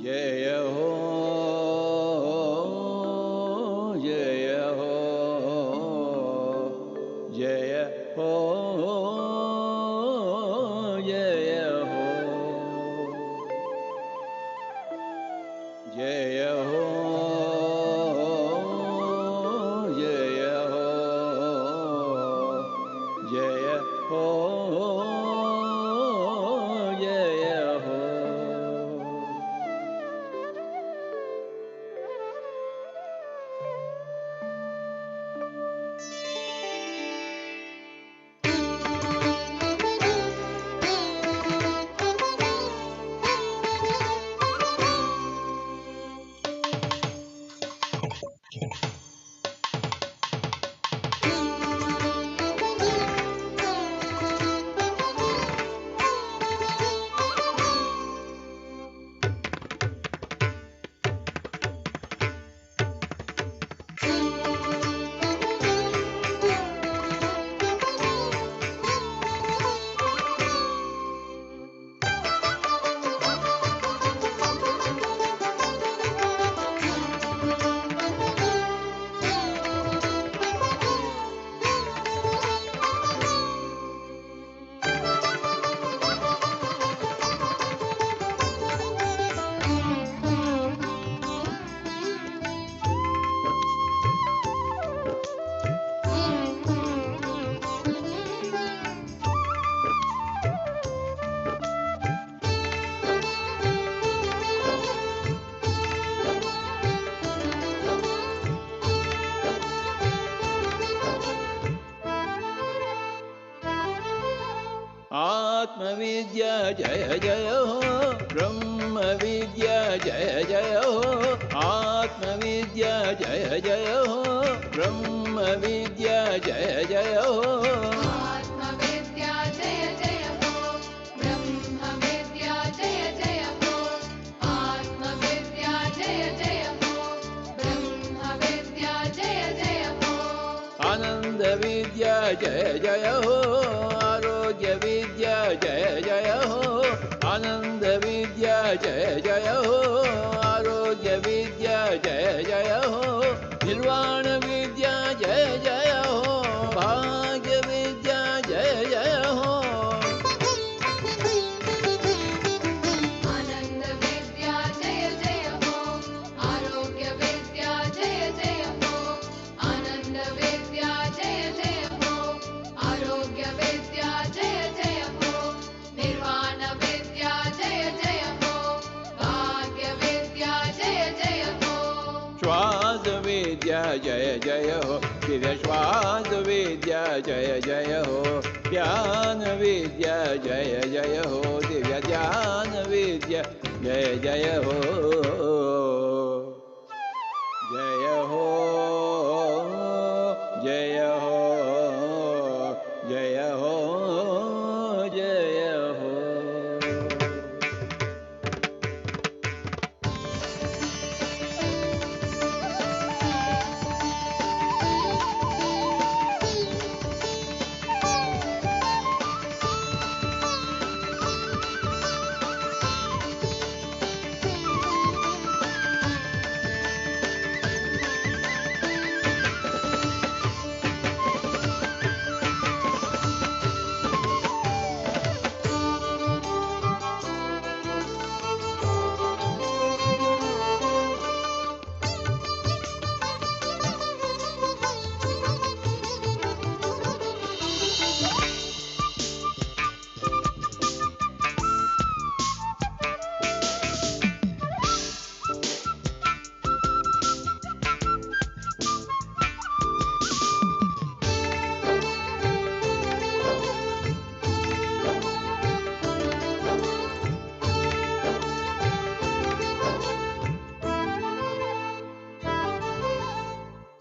जय हो जय हो जय हो जय हो जय हो जय हो जय हो जय हो आत्मविद्या जय जय हो ब्रह्म विद्या जय जय हो आत्मविद्या जय जय हो ब्रह्म विद्या जय जय हो आत्मविद्या जय जय हो ब्रह्म विद्या जय जय हो आत्मविद्या जय जय हो ब्रह्म विद्या जय जय हो आनंद विद्या जय जय हो आरोग्य विद्या जय जय हो आनंद विद्या जय जय हो आरोग्य विद्या जय जय हो निर्वाण विद्या जय जय हो भाग्य विद्या जय जय हो आनंद विद्या जय जय हो आरोग्य विद्या जय जय हो आनंद विद्या जय जय हो आरोग्य विद्या जय जय हो निर्वाण विद्या जय जय हो भाग्य विद्या जय जय हो श्वास विद्या जय जय हो दिव्य श्वास विद्या जय जय हो ध्यान विद्या जय जय हो दिव्य ध्यान विद्या जय जय हो जय हो जय हो जय हो जय हो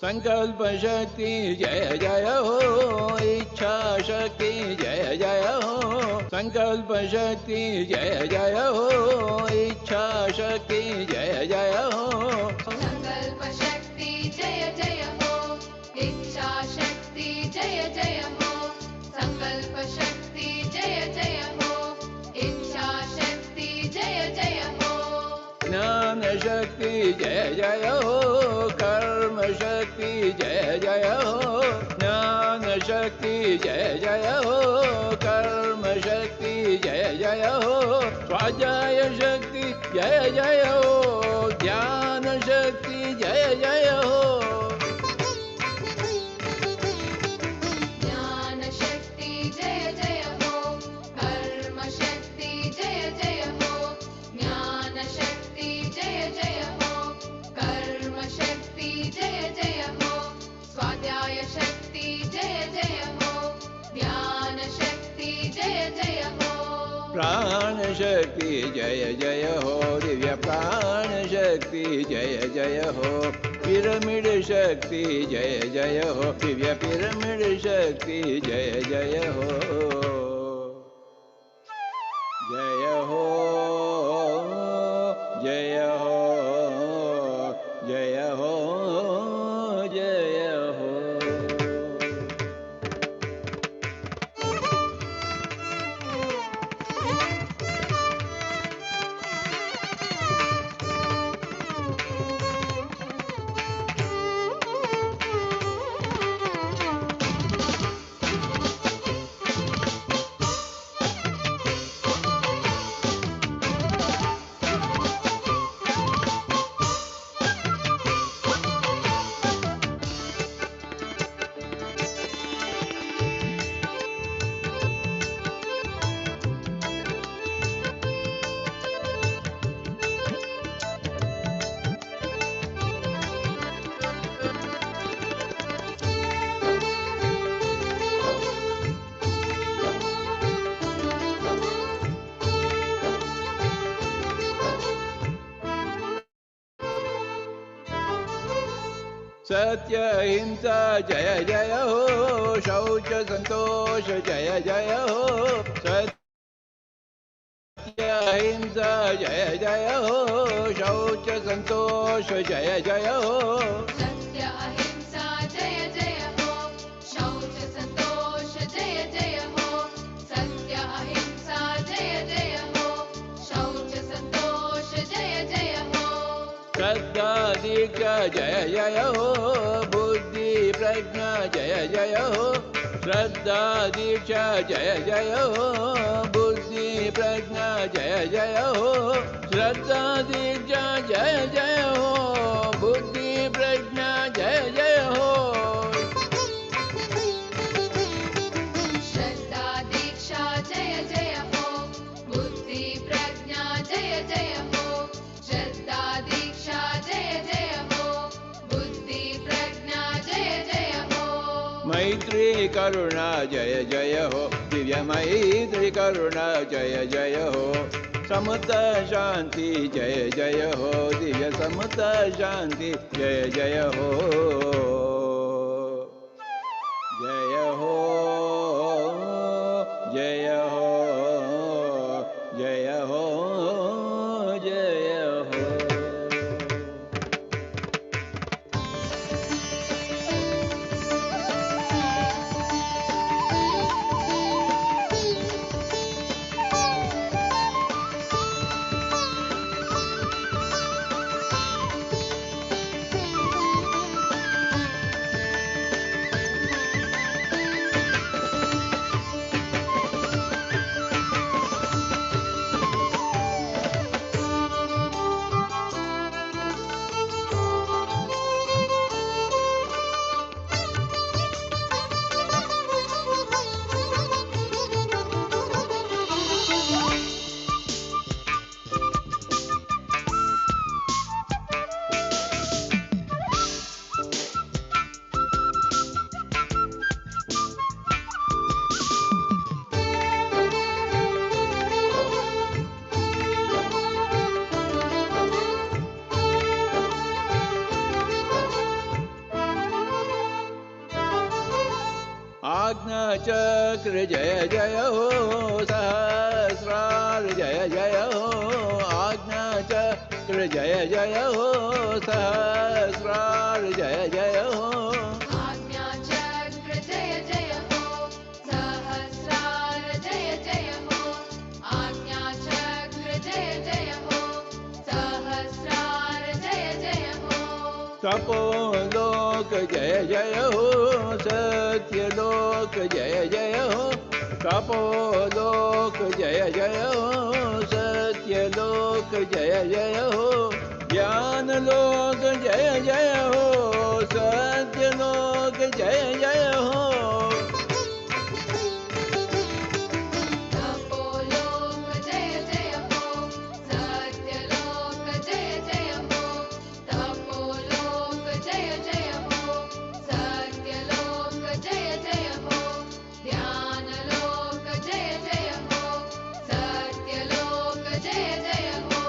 संकल्प शक्ति जय जय हो, इच्छा शक्ति जय जय हो, संकल्प शक्ति जय जय हो, इच्छा शक्ति जय जय हो, संकल्प शक्ति जय जय हो, इच्छा शक्ति जय जय हो, संकल्प शक्ति जय जय हो, इच्छा शक्ति जय जय हो, ज्ञान शक्ति जय जय हो, कर्म शक्ति जय जय हो, ज्ञान शक्ति जय जय हो, कर्म शक्ति जय जय हो, स्वाध्याय शक्ति जय जय हो, ध्यान शक्ति जय जय हो, ज्ञान शक्ति जय जय हो, कर्म शक्ति जय जय हो, ज्ञान शक्ति जय जय हो, कर्म शक्ति जय जय हो, स्वाध्याय शक्ति जय जय हो, ध्यान शक्ति जय जय हो, प्राण शक्ति जय जय हो, दिव्य प्राण शक्ति जय जय हो, पिरामिड शक्ति जय जय हो, दिव्य पिरामिड शक्ति जय जय हो, जय हो, जय हो, जय हो, जय हो। सत्य हिंसा जय जय हो, शौच संतोष जय जय हो, सत्य हिंसा जय जय हो, शौच संतोष जय जय हो, सत्य अहिंसा जय जय हो, शौच संतोष जय जय हो, सत्य अहिंसा जय जय हो, शौच संतोष जय जय हो, श्रद्धा दीक्षा जय जय हो, बुद्धि प्रज्ञा जय जय हो, श्रद्धा दीक्षा जय जय हो, बुद्धि प्रज्ञा जय जय हो, श्रद्धा दीक्षा जय जय हो, बुद्धि प्रज्ञा जय जय हो, श्रद्धा दीक्षा जय जय हो, बुद्धि प्रज्ञा जय जय हो, श्रद्धा दीक्षा जय जय हो, बुद्धि प्रज्ञा जय जय हो, मैत्री करुणा जय जय हो, दिव्य मैत्री करुणा जय जय हो, समता शांति जय जय हो, दिव्य समता शांति जय जय हो, जय हो, जय हो, जय हो, जय हो। चक्र जय जय हो, सहस्रार जय जय हो, आज्ञा चक्र जय जय हो, सहस्रार जय जय हो, आज्ञा चक्र जय जय हो, सहस्रार जय जय हो, आज्ञा चक्र जय जय हो, सहस्रार जय जय हो, तपोलोक जय जय हो, सत्यलोक जय जय हो, तपोलोक जय जय हो, सत्यलोक जय जय हो, ज्ञानलोक जय जय हो, सत्यलोक जय जय हो, तपोलोक जय जय हो, सत्यलोक जय जय हो, तपोलोक जय जय हो, सत्यलोक जय जय हो, ध्यानलोक जय जय हो, सत्यलोक जय जय हो,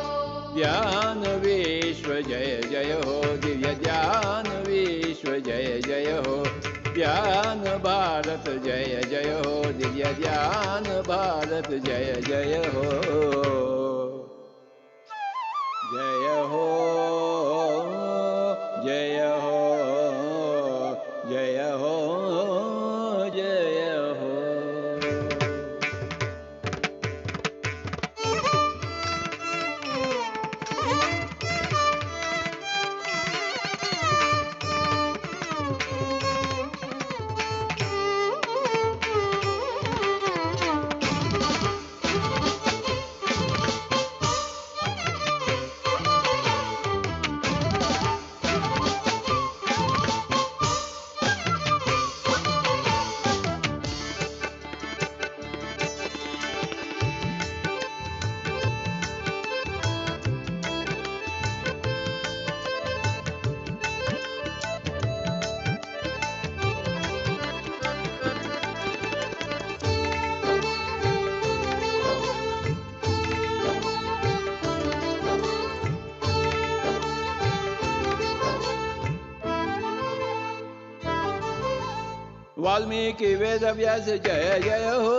ज्ञान विश्व जय जय हो, दिव्य ज्ञान विश्व जय जय हो, ज्ञान भारत जय जय हो, दिव्य ज्ञान भारत जय जय हो, जय हो, जय हो, जय हो, जय हो। वाल्मीकि वेद व्यास जय जय हो,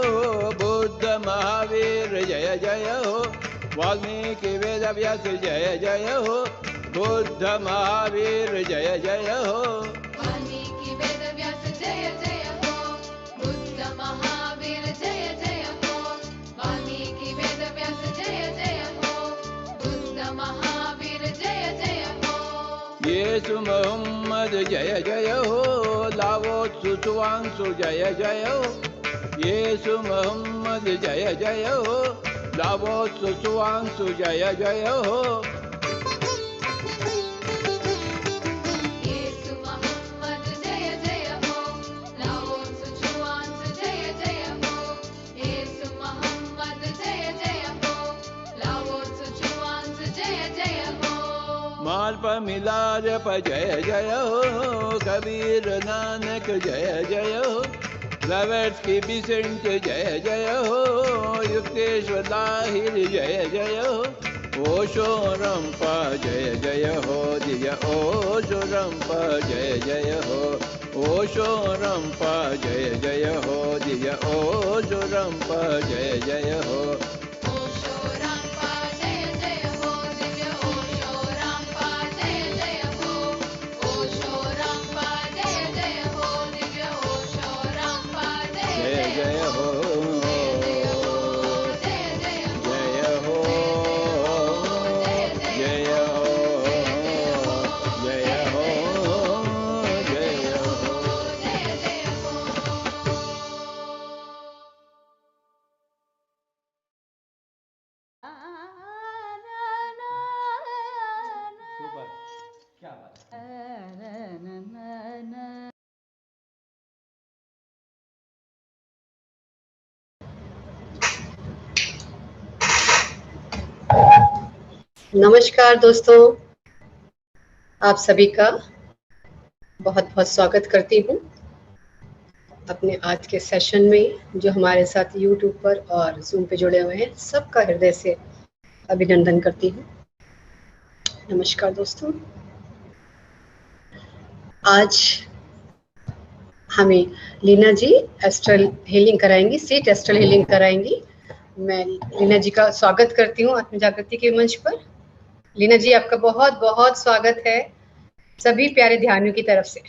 बुद्ध महावीर जय जय हो, वाल्मीकि वेद व्यास जय जय हो, बुद्ध महावीर जय जय हो, वाल्मीकि वेद व्यास जय जय हो, बुद्ध महावीर जय जय हो, वाल्मीकि वेद व्यास जय जय हो, बुद्ध महावीर जय जय हो, येसु मोहम्मद जय जय हो, लावो सुवांशु जय जय हो, येसु मोहम्मद जय जय हो, लावो सुवांशु जय जय हो, येसु मोहम्मद जय जय हो, लाओ सुचुआंस जय जय हो, येसु मोहम्मद जय जय हो, लाओ सुचुआंस जय जय हो, मार्प मिलार प जय जय हो, कबीर नानक जय जय हो, ब्लवेट्स्की बिसेंट जय जय हो, युक्तेश्वर लाहिर जय जय हो, ओशो रंपा जय जय हो, दिव्य ओशो रंपा जय जय हो, ओशो रंपा जय जय हो, दिव्य ओशो रंपा जय जय हो, ओशो रामपा जय जय हो, दिव्य ओशो रामपा जय जय हो, ओशो रामपा जय जय हो, दिव्य ओशो रामपा जय जय जय जय हो, हो, जय हो, जय जय हो, जय हो, जय हो, जय हो, जय हो, जय जय हो। सुपर, क्या बात है। नमस्कार दोस्तों, आप सभी का बहुत बहुत स्वागत करती हूँ अपने आज के सेशन में। जो हमारे साथ YouTube पर और Zoom पे जुड़े हुए हैं, सबका हृदय से अभिनंदन करती हूँ। नमस्कार दोस्तों, आज हमें लीना जी एस्ट्रल हीलिंग कराएंगी, सीट एस्ट्रल हीलिंग कराएंगी। मैं लीना जी का स्वागत करती हूँ आत्म जागृति के मंच पर। लीना जी, आपका बहुत बहुत स्वागत है सभी प्यारे ध्यानियों की तरफ से।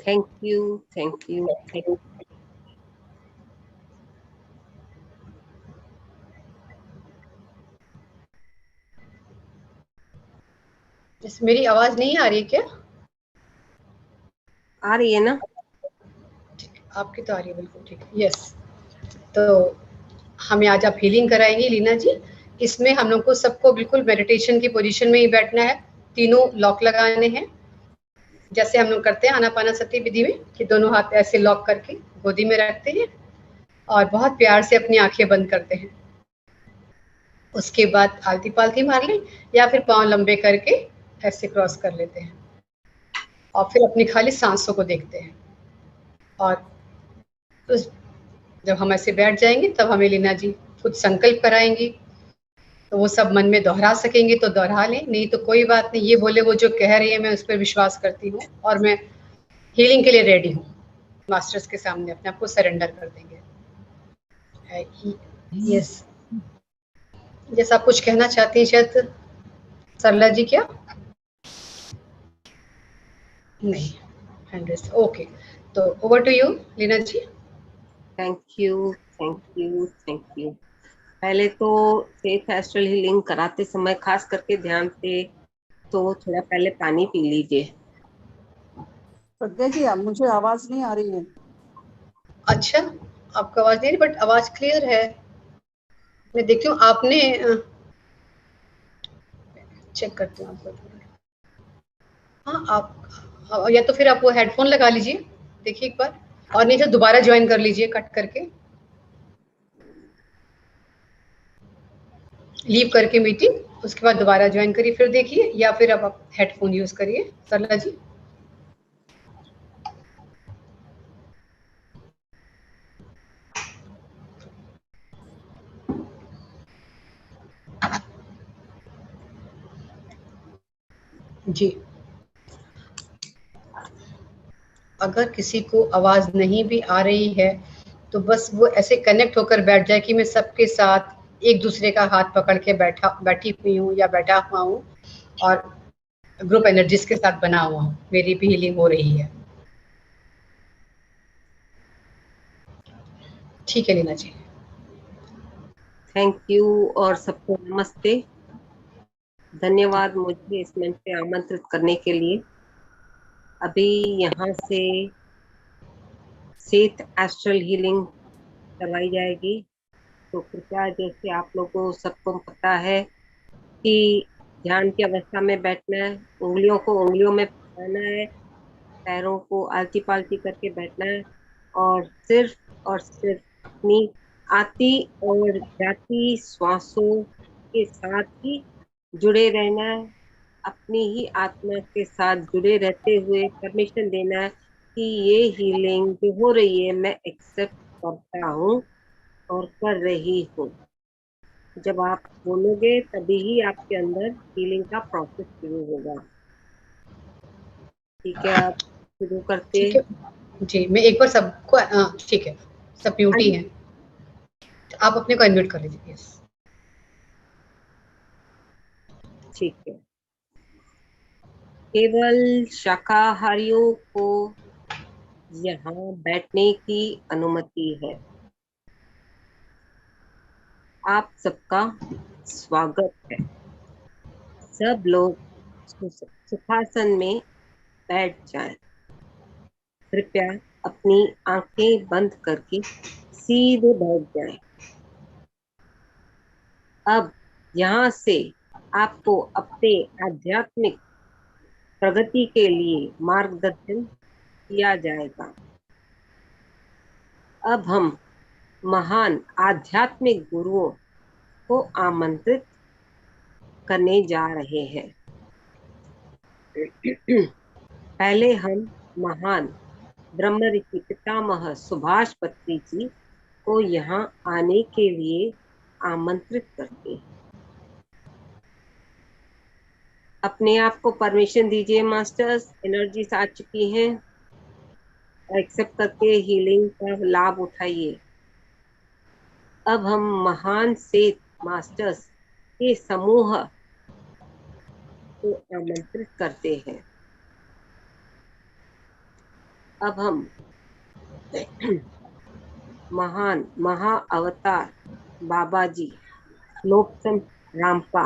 Thank you, thank you, thank you. मेरी आवाज नहीं आ रही क्या? आ रही है ना? आपकी तो आ रही है, बिल्कुल ठीक है। यस, तो हमें आज आप हीलिंग कराएंगी लीना जी। इसमें हम लोग को सबको बिल्कुल मेडिटेशन की पोजीशन में ही बैठना है। तीनों लॉक लगाने हैं, जैसे हम लोग करते हैं आनापानसती विधि में, कि दोनों हाथ ऐसे लॉक करके गोदी में रखते हैं और बहुत प्यार से अपनी आंखें बंद करते हैं। उसके बाद आलती पालती मार लें या फिर पांव लंबे करके ऐसे क्रॉस कर लेते हैं और फिर अपनी खाली सांसों को देखते हैं। और उस जब हम ऐसे बैठ जाएंगे तब हमें लीना जी कुछ संकल्प कराएंगी, तो वो सब मन में दोहरा सकेंगे तो दोहरा लें, नहीं तो कोई बात नहीं। ये बोले वो जो कह रही है मैं उस पर विश्वास करती हूँ और मैं हीलिंग के लिए रेडी हूँ। मास्टर्स के सामने अपने आप को सरेंडर कर देंगे। यस, जैसा आप कुछ कहना चाहती हैं शायद सरला जी, क्या? नहीं, 100। ओके, तो over to you Leena ji. Thank you, thank you, thank you. पहले तो सेफ एस्ट्रल हीलिंग कराते समय खास करके ध्यान से तो थोड़ा पहले पानी पी लीजिए। प्रज्ञा जी, अब मुझे आवाज नहीं आ रही है। अच्छा, आपका आवाज नहीं, बट आवाज क्लियर है। मैं देखती हूँ आपने चेक करती हूँ आपको। हाँ, आप या तो फिर आप वो हेडफोन लगा लीजिए, देखिए एक बार, और नहीं तो दोबारा ज्वाइन कर लीजिए कट करके, लीव करके मीटिंग, उसके बाद दोबारा ज्वाइन करिए फिर देखिए, या फिर अब आप हेडफोन यूज करिए सरला जी। जी, अगर किसी को आवाज नहीं भी आ रही है तो बस वो ऐसे कनेक्ट होकर बैठ जाए कि मैं सबके साथ एक दूसरे का हाथ पकड़ के बैठी हुई हूँ या बैठा हुआ हूँ और ग्रुप एनर्जीज के साथ बना हुआ हूँ, मेरी भी हीलिंग हो रही है। ठीक है लीना जी। थैंक यू और सबको नमस्ते। धन्यवाद मुझे इस मंच पे आमंत्रित करने के लिए। अभी यहाँ से सेफ एस्ट्रल हीलिंग करवाई जाएगी, तो कृपया, जैसे आप लोगों को सबको पता है कि ध्यान की अवस्था में बैठना है, उंगलियों को उंगलियों में फंसाना है, पैरों को आलती पालती करके बैठना है और सिर्फ अपनी आती और जाती श्वासों के साथ ही जुड़े रहना है। अपनी ही आत्मा के साथ जुड़े रहते हुए परमिशन देना है कि ये हीलिंग जो हो रही है मैं एक्सेप्ट करता हूँ और कर रही हूँ। जब आप बोलोगे तभी ही आपके अंदर हीलिंग का प्रोसेस शुरू होगा। ठीक है, आप शुरू करते। ठीक है जी, मैं एक बार सबको, ठीक है, सब म्यूट ही हैं, तो आप अपने को अनम्यूट कर लीजिए। यस, ठीक है। केवल शाकाहारियों को यहाँ बैठने की अनुमति है। आप सबका स्वागत है। सब लोग सुखासन में बैठ जाएं। कृपया अपनी आंखें बंद करके सीधे बैठ जाएं। अब यहाँ से आपको अपने आध्यात्मिक प्रगति के लिए मार्गदर्शन किया जाएगा। अब हम महान आध्यात्मिक गुरुओं को आमंत्रित करने जा रहे हैं। पहले हम महान ब्रह्म ऋषि पितामह सुभाष पत्री जी को यहाँ आने के लिए आमंत्रित करते हैं। अपने आप को परमिशन दीजिए मास्टर्स, एनर्जीज आ चुकी हैं। एक्सेप्ट करके हीलिंग का लाभ उठाइए। अब हम महान सेठ मास्टर्स के समूह को आमंत्रित करते हैं। अब हम महान महा अवतार बाबा जी लोकचंद रामपा,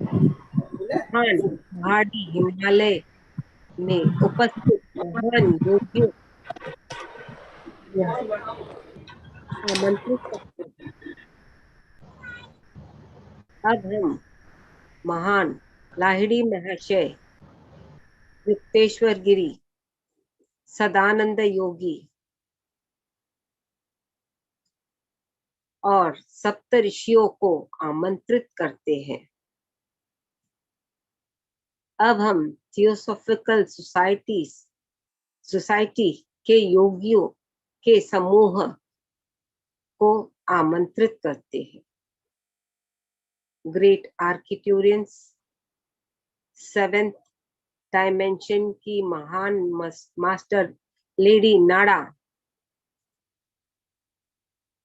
महान पहाड़ी हिमालय में उपस्थित महान योगियों को आमंत्रित करते हैं। अब हम महान लाहिड़ी महाशय युक्तेश्वर गिरी सदानंद योगी और सप्त ऋषियों को आमंत्रित करते हैं। अब हम थियोसॉफिकल सोसाइटी के योगियों के समूह को आमंत्रित करते हैं। ग्रेट आर्किट्यूरियंस, सेवेंथ डायमेंशन की महान मास्टर लेडी नाड़ा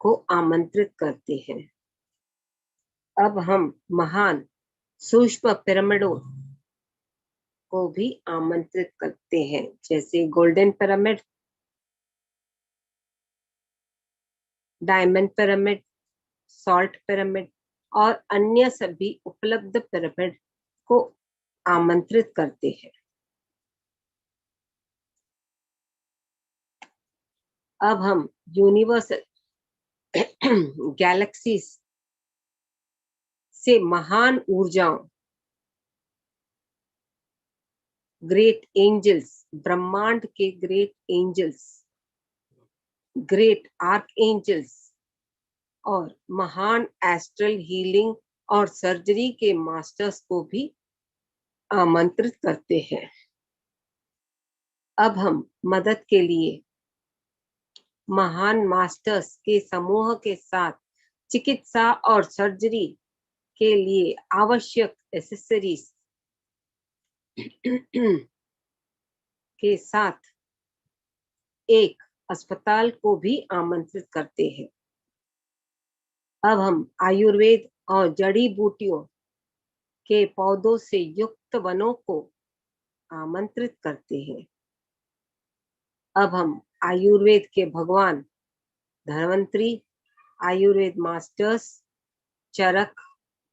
को आमंत्रित करते हैं। अब हम महान सूक्ष्म पिरामिडों को भी आमंत्रित करते हैं, जैसे golden pyramid, diamond pyramid, salt pyramid और अन्य सभी उपलब्ध पिरामिड को आमंत्रित करते हैं। अब हम यूनिवर्सल गैलेक्सीज से महान ऊर्जाओं, ग्रेट एंजल्स, ब्रह्मांड के great angels, great archangels और महान एस्ट्रल हीलिंग और सर्जरी के मास्टर्स को भी आमंत्रित करते हैं। अब हम मदद के लिए महान मास्टर्स के समूह के साथ चिकित्सा और सर्जरी के लिए आवश्यक एसेसरीज के साथ एक अस्पताल को भी आमंत्रित करते हैं। अब हम आयुर्वेद और जड़ी बूटियों के पौधों से युक्त वनों को आमंत्रित करते हैं। अब हम आयुर्वेद के भगवान धन्वंतरी, आयुर्वेद मास्टर्स, चरक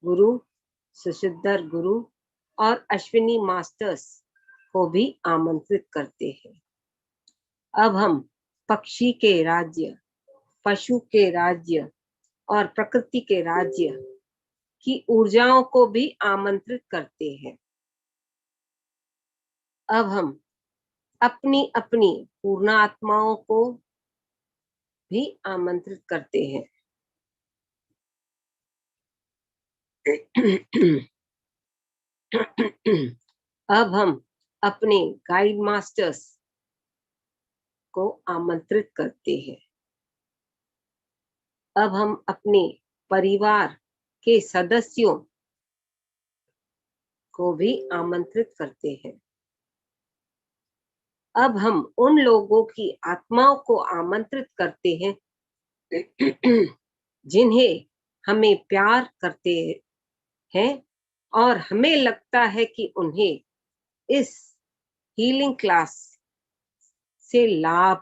गुरु, सुसिद्धर गुरु और अश्विनी मास्टर्स को भी आमंत्रित करते हैं। अब हम पक्षी के राज्य, पशु के राज्य और प्रकृति के राज्य की ऊर्जाओं को भी आमंत्रित करते हैं। अब हम अपनी अपनी पूर्ण आत्माओं को भी आमंत्रित करते हैं। अब हम अपने गाइड मास्टर्स को आमंत्रित करते हैं। अब हम अपने परिवार के सदस्यों को भी आमंत्रित करते हैं। अब हम उन लोगों की आत्माओं को आमंत्रित करते हैं जिन्हें हमें प्यार करते हैं और हमें लगता है कि उन्हें इस हीलिंग क्लास से लाभ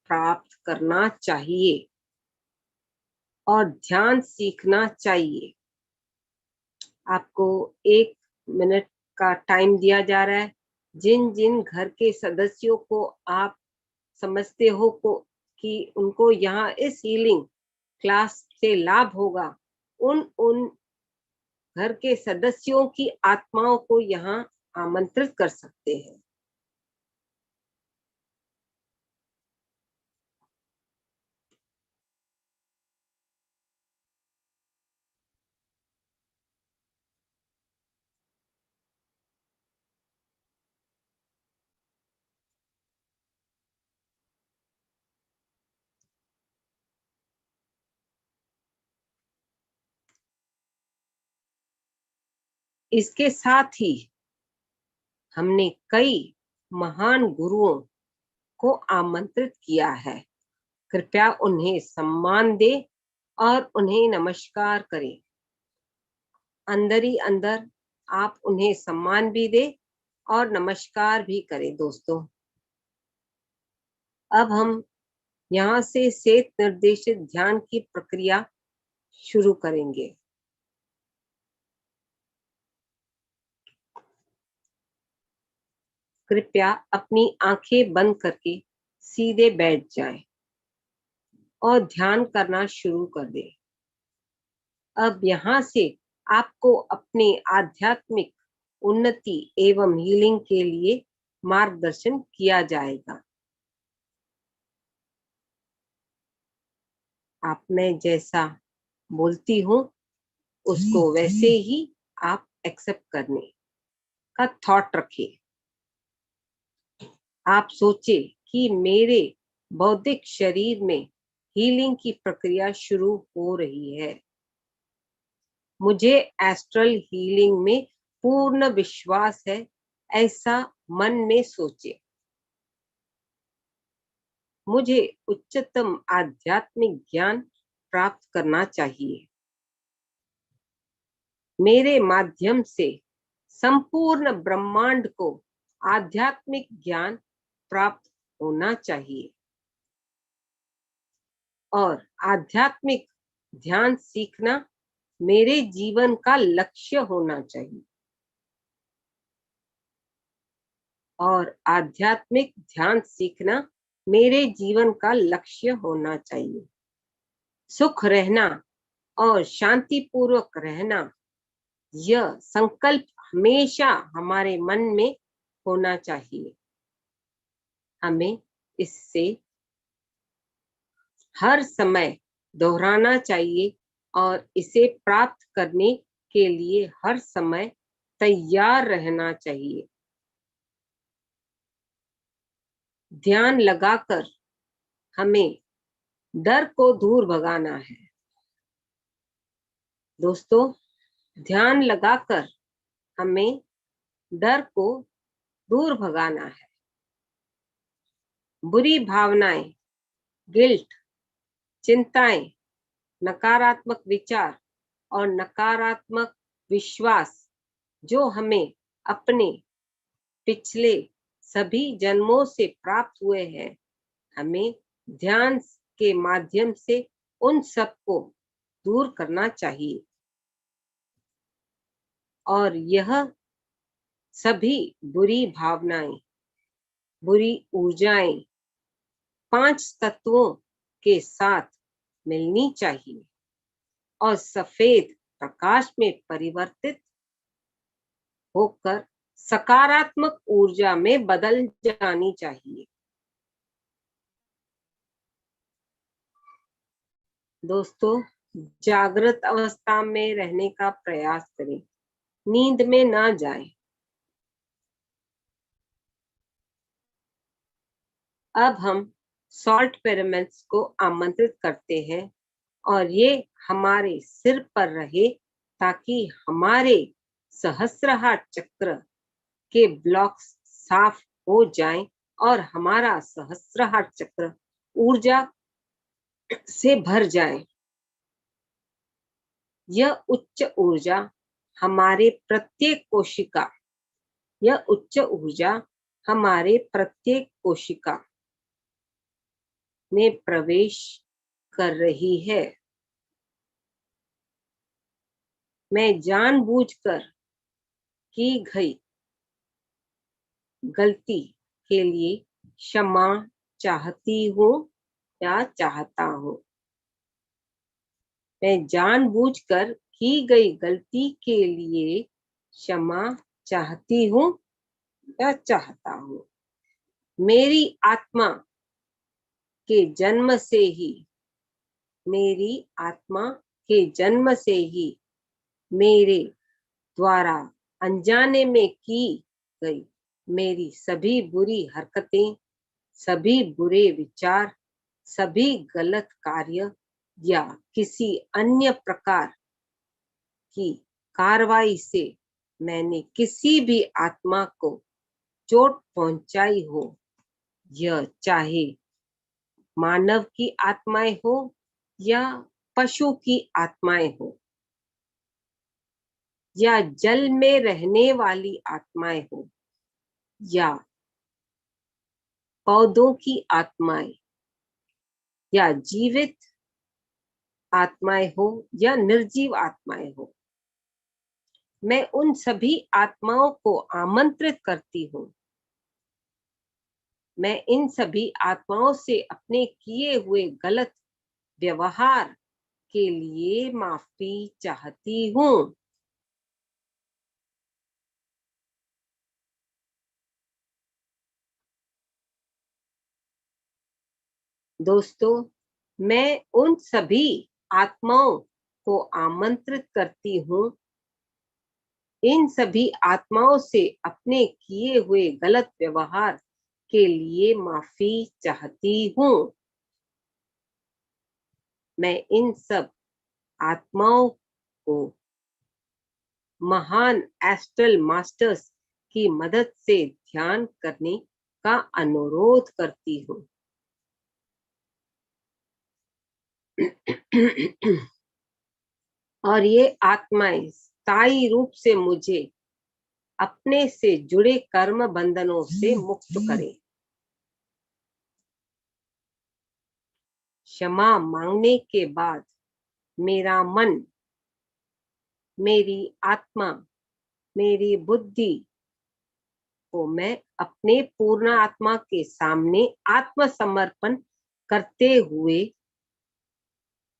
प्राप्त करना चाहिए और ध्यान सीखना चाहिए। आपको 1 मिनट का टाइम दिया जा रहा है। जिन जिन घर के सदस्यों को आप समझते हो कि उनको यहाँ इस हीलिंग क्लास से लाभ होगा, उन घर के सदस्यों की आत्माओं को यहाँ आमंत्रित कर सकते हैं। इसके साथ ही हमने कई महान गुरुओं को आमंत्रित किया है। कृपया उन्हें सम्मान दे और उन्हें नमस्कार करें। अंदर ही अंदर आप उन्हें सम्मान भी दे और नमस्कार भी करें। दोस्तों, अब हम यहाँ से सेत निर्देशित ध्यान की प्रक्रिया शुरू करेंगे। कृपया अपनी आंखें बंद करके सीधे बैठ जाएं और ध्यान करना शुरू कर दें। अब यहाँ से आपको अपने आध्यात्मिक उन्नति एवं हीलिंग के लिए मार्गदर्शन किया जाएगा। आप मैं जैसा बोलती हूँ उसको वैसे ही आप एक्सेप्ट करने का थॉट रखिए। आप सोचे कि मेरे बौद्धिक शरीर में हीलिंग की प्रक्रिया शुरू हो रही है। मुझे एस्ट्रल हीलिंग में पूर्ण विश्वास है, ऐसा मन में सोचे। मुझे उच्चतम आध्यात्मिक ज्ञान प्राप्त करना चाहिए। मेरे माध्यम से संपूर्ण ब्रह्मांड को आध्यात्मिक ज्ञान प्राप्त होना चाहिए और आध्यात्मिक ध्यान सीखना मेरे जीवन का लक्ष्य होना चाहिए और आध्यात्मिक ध्यान सीखना मेरे जीवन का लक्ष्य होना चाहिए। सुख रहना और शांतिपूर्वक रहना, यह संकल्प हमेशा हमारे मन में होना चाहिए। हमें इससे हर समय दोहराना चाहिए और इसे प्राप्त करने के लिए हर समय तैयार रहना चाहिए। ध्यान लगाकर हमें डर को दूर भगाना है। दोस्तों, ध्यान लगाकर हमें डर को दूर भगाना है। बुरी भावनाएं, गिल्ट, चिंताएं, नकारात्मक विचार और नकारात्मक विश्वास जो हमें अपने पिछले सभी जन्मों से प्राप्त हुए हैं, हमें ध्यान के माध्यम से उन सबको दूर करना चाहिए और यह सभी बुरी भावनाएं, बुरी ऊर्जाएं 5 तत्वों के साथ मिलनी चाहिए और सफेद प्रकाश में परिवर्तित होकर सकारात्मक ऊर्जा में बदल जानी चाहिए। दोस्तों, जागृत अवस्था में रहने का प्रयास करें, नींद में ना जाएं। अब हम सॉल्ट पिरामिड्स को आमंत्रित करते हैं और ये हमारे सिर पर रहे ताकि हमारे सहस्त्रहार चक्र के ब्लॉक्स साफ हो जाएं और हमारा सहस्त्रहार चक्र ऊर्जा से भर जाए। यह उच्च ऊर्जा हमारे प्रत्येक कोशिका, यह उच्च ऊर्जा हमारे प्रत्येक कोशिका में प्रवेश कर रही है। मैं जानबूझकर की गई गलती के लिए क्षमा चाहती हूँ या चाहता हूँ। मैं जानबूझकर की गई गलती के लिए क्षमा चाहती हूँ या चाहता हूँ। मेरी आत्मा के जन्म से ही, मेरी आत्मा के जन्म से ही मेरे द्वारा अनजाने में की गई मेरी सभी बुरी हरकतें, सभी बुरे विचार, सभी गलत कार्य या किसी अन्य प्रकार की कार्रवाई से मैंने किसी भी आत्मा को चोट पहुंचाई हो यह चाहे मानव की आत्माएं हो या पशु की आत्माएं हो या जल में रहने वाली आत्माएं हो या पौधों की आत्माएं या जीवित आत्माएं हो या निर्जीव आत्माएं हो, मैं उन सभी आत्माओं को आमंत्रित करती हूँ। मैं इन सभी आत्माओं से अपने किए हुए गलत व्यवहार के लिए माफी चाहती हूँ। दोस्तों, मैं उन सभी आत्माओं को आमंत्रित करती हूँ, इन सभी आत्माओं से अपने किए हुए गलत व्यवहार के लिए माफी चाहती हूँ। मैं इन सब आत्माओं को महान एस्ट्रल मास्टर्स की मदद से ध्यान करने का अनुरोध करती हूँ। और ये आत्माएं स्थायी रूप से मुझे अपने से जुड़े कर्म बंधनों से मुक्त करें। क्षमा मांगने के बाद मेरा मन, मेरी आत्मा, मेरी बुद्धि को मैं अपने पूर्ण आत्मा के सामने आत्मसमर्पण करते हुए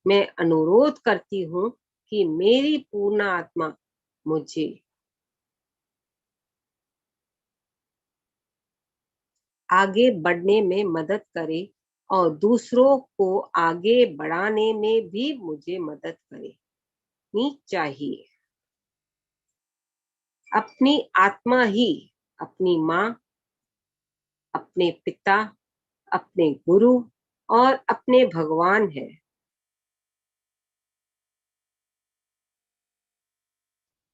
मैं अनुरोध करती हूँ कि मेरी पूर्ण आत्मा मुझे आगे बढ़ने में मदद करे और दूसरों को आगे बढ़ाने में भी मुझे मदद करनी चाहिए। अपनी आत्मा ही अपनी माँ, अपने पिता, अपने गुरु और अपने भगवान है।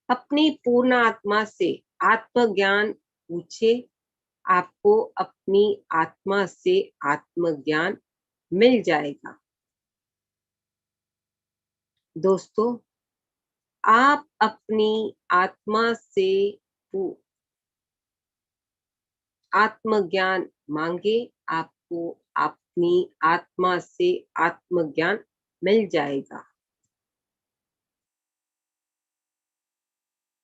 अपनी पूर्ण आत्मा से आत्मज्ञान पूछे, आपको अपनी आत्मा से आत्मज्ञान मिल जाएगा। दोस्तों, आप अपनी आत्मा से आत्मज्ञान मांगे, आपको अपनी आत्मा से आत्मज्ञान मिल जाएगा।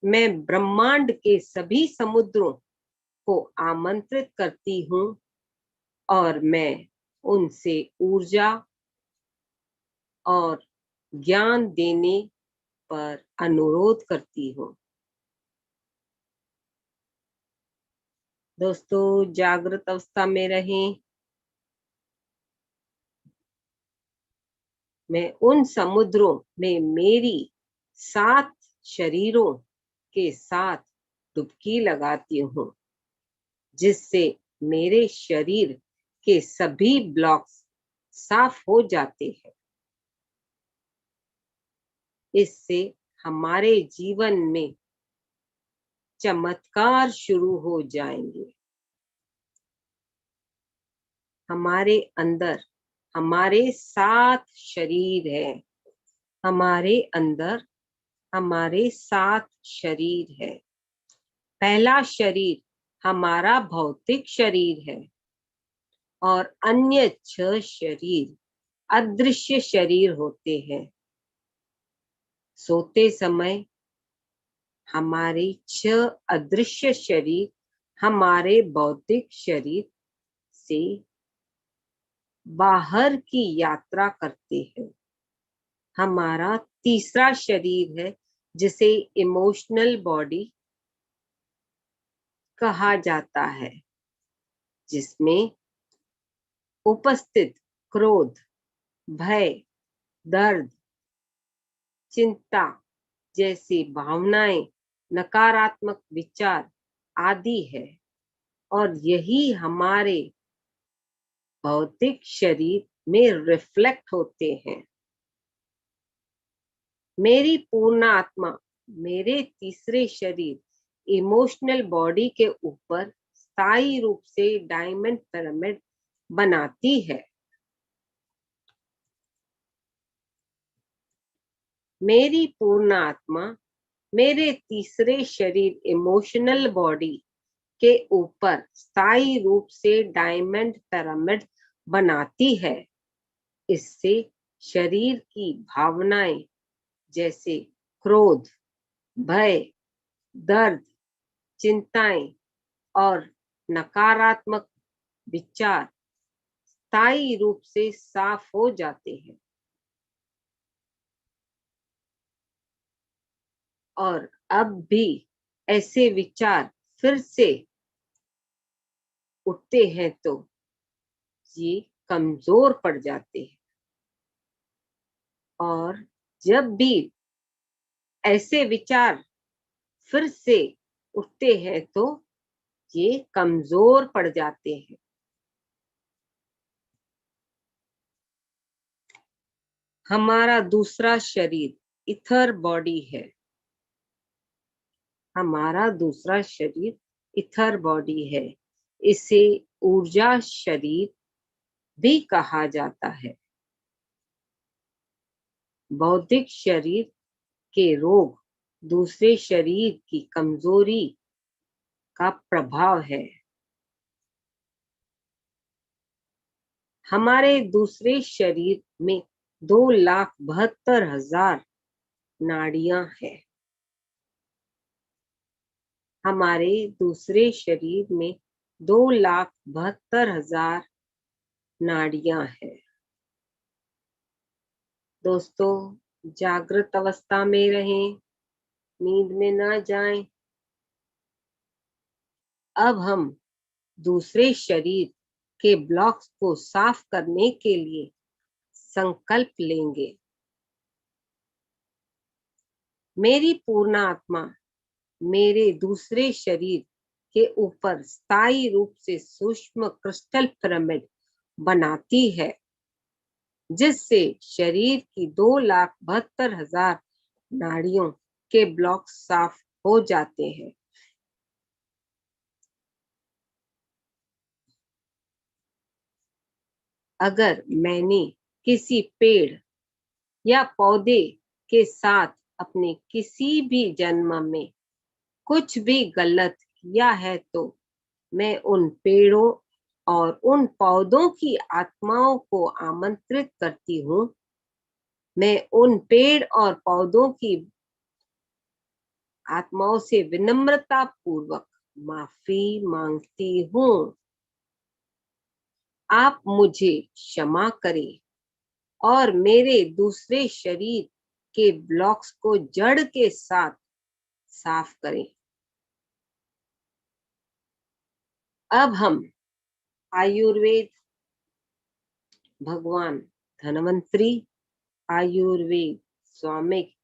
मैं ब्रह्मांड के सभी समुद्रों को आमंत्रित करती हूँ और मैं उनसे ऊर्जा और ज्ञान देने पर अनुरोध करती हूँ। दोस्तों, जागृत अवस्था में रहें। मैं उन समुद्रों में मेरी 7 शरीरों के साथ डुबकी लगाती हूँ, जिससे मेरे शरीर के सभी ब्लॉक्स साफ हो जाते हैं। इससे हमारे जीवन में चमत्कार शुरू हो जाएंगे। हमारे अंदर हमारे 7 शरीर हैं। हमारे अंदर हमारे 7 शरीर है। पहला शरीर हमारा भौतिक शरीर है और अन्य 6 शरीर अदृश्य शरीर होते हैं। सोते समय हमारे 6 अदृश्य शरीर हमारे भौतिक शरीर से बाहर की यात्रा करते हैं। हमारा तीसरा शरीर है, जिसे इमोशनल बॉडी कहा जाता है, जिसमें उपस्थित क्रोध, भय, दर्द, चिंता जैसी भावनाएं, नकारात्मक विचार आदि है और यही हमारे भौतिक शरीर में रिफ्लेक्ट होते हैं। मेरी पूर्ण आत्मा मेरे तीसरे शरीर इमोशनल बॉडी के ऊपर स्थायी रूप से डायमंड पिरामिड बनाती है। मेरी पूर्ण आत्मा मेरे तीसरे शरीर इमोशनल बॉडी के ऊपर स्थायी रूप से डायमंड पिरामिड बनाती है। इससे शरीर की भावनाएं जैसे क्रोध, भय, दर्द, चिंताएं और नकारात्मक विचार स्थायी रूप से साफ हो जाते हैं और अब भी ऐसे विचार फिर से उठते हैं तो ये कमजोर पड़ जाते हैं, और जब भी ऐसे विचार फिर से उठते हैं तो ये कमजोर पड़ जाते हैं। हमारा दूसरा शरीर इथर बॉडी है। हमारा दूसरा शरीर इथर बॉडी है। इसे ऊर्जा शरीर भी कहा जाता है। बौद्धिक शरीर के रोग दूसरे शरीर की कमजोरी का प्रभाव है। हमारे दूसरे शरीर में 2,72,000 नाड़ियां हैं। हमारे दूसरे शरीर में 2,72,000 नाड़ियां हैं। दोस्तों, जागृत अवस्था में रहें, नींद में ना जाएं। अब हम दूसरे शरीर के ब्लॉक्स को साफ करने के लिए संकल्प लेंगे। मेरी पूर्ण आत्मा मेरे दूसरे शरीर के ऊपर स्थायी रूप से सूक्ष्म क्रिस्टल पिरामिड बनाती है, जिससे शरीर की 2,72,000 नाड़ियों के ब्लॉक साफ हो जाते हैं। अगर मैंने किसी पेड़ या पौधे के साथ अपने किसी भी जन्म में कुछ भी गलत किया है तो मैं उन पेड़ों और उन पौधों की आत्माओं को आमंत्रित करती हूँ। मैं उन पेड़ और पौधों की आत्माओं से विनम्रता पूर्वक माफी मांगती हूँ। आप मुझे क्षमा करें और मेरे दूसरे शरीर के ब्लॉक्स को जड़ के साथ साफ करें। अब हम आयुर्वेद, भगवान धन्वंतरी, आयुर्वेद स्वामी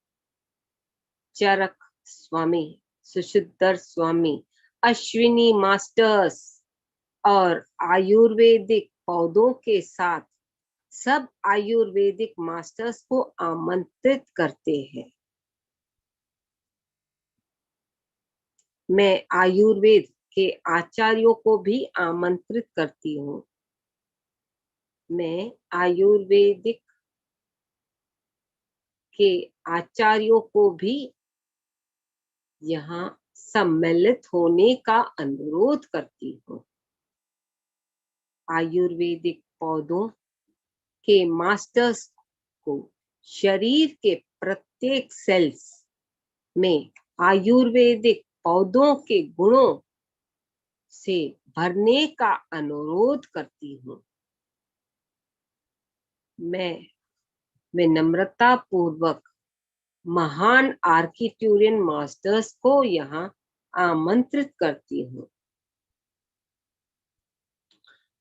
चरक स्वामी, सुशुद्धर स्वामी, अश्विनी मास्टर्स और आयुर्वेदिक पौधों के साथ सब आयुर्वेदिक मास्टर्स को आमंत्रित करते हैं। मैं आयुर्वेद के आचार्यों को भी आमंत्रित करती हूँ। मैं आयुर्वेदिक के आचार्यों को भी यहाँ सम्मिलित होने का अनुरोध करती हूँ। आयुर्वेदिक पौधों के मास्टर्स को शरीर के प्रत्येक सेल्स में आयुर्वेदिक पौधों के गुणों से भरने का अनुरोध करती हूँ। मैं विनम्रता पूर्वक महान आर्किट्यूरियन मास्टर्स को यहाँ आमंत्रित करती हूँ।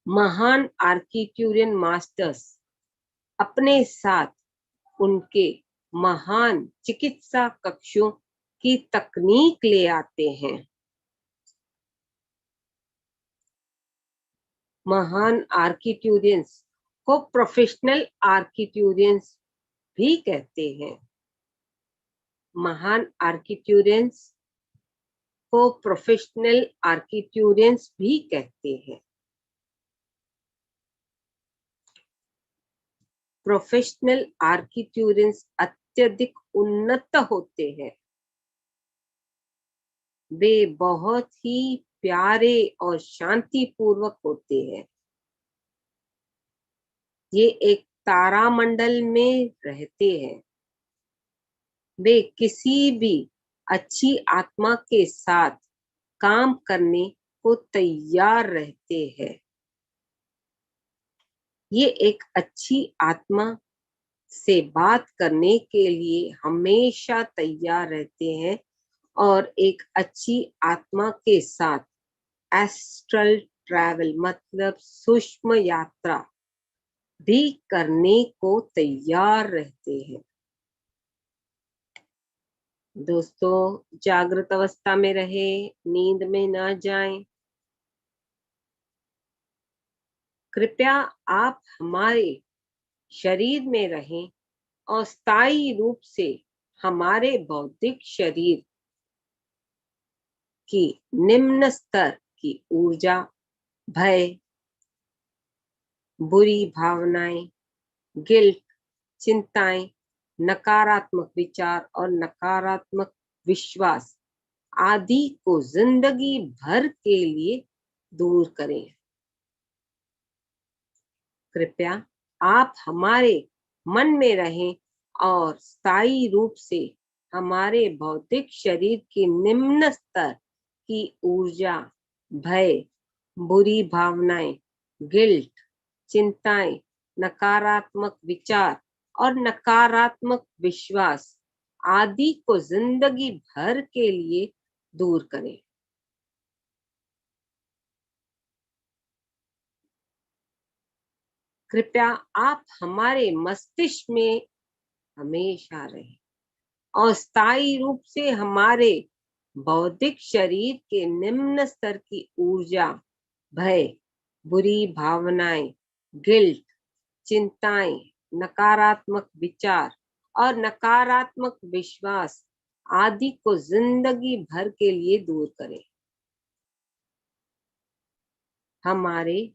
महान आर्किट्यूरियन मास्टर्स अपने साथ उनके महान चिकित्सा कक्षों की तकनीक ले आते हैं। महान आर्किट्यूरियंस को प्रोफेशनल आर्किट्यूरियंस भी कहते हैं। महान आर्किट्यूरियंस को प्रोफेशनल आर्किटेक्चरियंस भी कहते हैं। प्रोफेशनल आर्किटेक्चरियंस अत्यधिक उन्नत होते हैं। वे बहुत ही प्यारे और शांतिपूर्वक होते हैं। ये एक तारामंडल में रहते हैं। वे किसी भी अच्छी आत्मा के साथ काम करने को तैयार रहते हैं। ये एक अच्छी आत्मा से बात करने के लिए हमेशा तैयार रहते हैं और एक अच्छी आत्मा के साथ एस्ट्रल ट्रैवल मतलब सूक्ष्म यात्रा भी करने को तैयार रहते हैं। दोस्तों, जागृत अवस्था में रहे, नींद में ना जाएं। कृपया आप हमारे शरीर में रहें और स्थायी रूप से हमारे भौतिक शरीर की निम्न स्तर की ऊर्जा, भय, बुरी भावनाएं, गिल्ट, चिंताएं, नकारात्मक विचार और नकारात्मक विश्वास आदि को जिंदगी भर के लिए दूर करें। कृपया आप हमारे मन में रहें और स्थायी रूप से हमारे भौतिक शरीर की निम्न स्तर की ऊर्जा, भय, बुरी भावनाएं, गिल्ट, चिंताएं, नकारात्मक विचार और नकारात्मक विश्वास आदि को जिंदगी भर के लिए दूर करें। कृपया आप हमारे मस्तिष्क में हमेशा रहें और स्थायी रूप से हमारे बौद्धिक शरीर के निम्न स्तर की ऊर्जा, भय, बुरी भावनाएं, गिल्ट, चिंताएं, नकारात्मक विचार और नकारात्मक विश्वास आदि को जिंदगी भर के लिए दूर करें। हमारे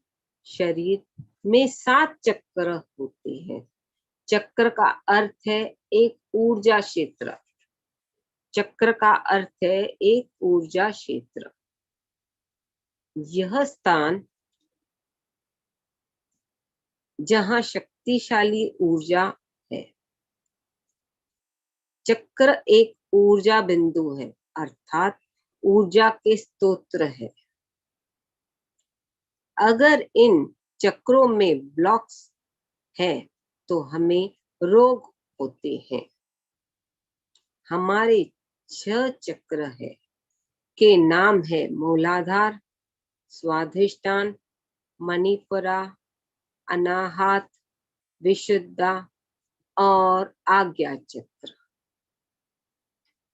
शरीर में 7 चक्र होते हैं। चक्र का अर्थ है एक ऊर्जा क्षेत्र। चक्र का अर्थ है एक ऊर्जा क्षेत्र। यह स्थान जहां शक्तिशाली ऊर्जा है। चक्र एक ऊर्जा बिंदु है, अर्थात ऊर्जा के स्तोत्र है। अगर इन चक्रों में ब्लॉक्स हैं तो हमें रोग होते हैं। हमारे 6 चक्र है के नाम है मूलाधार, स्वाधिष्ठान, मणिपुरा, अनाहत, विशुद्धा और आज्ञा चक्र।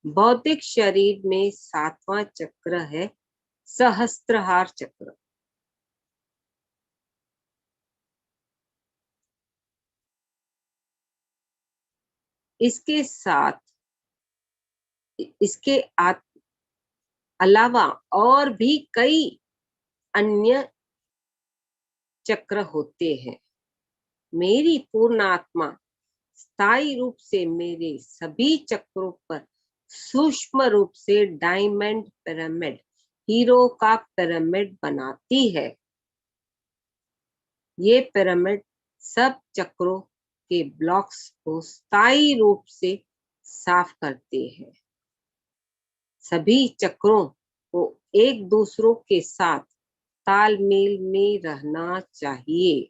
भौतिक शरीर में 7वां चक्र है सहस्त्रहार चक्र। इसके साथ इसके अलावा और भी कई अन्य चक्र होते हैं। मेरी पूर्ण आत्मा स्थायी रूप से मेरे सभी चक्रों पर सूक्ष्म रूप से डायमंड पिरामिड, हीरो का पिरामिड बनाती है। ये पिरामिड सब चक्रों के ब्लॉक्स को स्थायी रूप से साफ करते हैं। सभी चक्रों को एक दूसरों के साथ तालमेल में रहना चाहिए।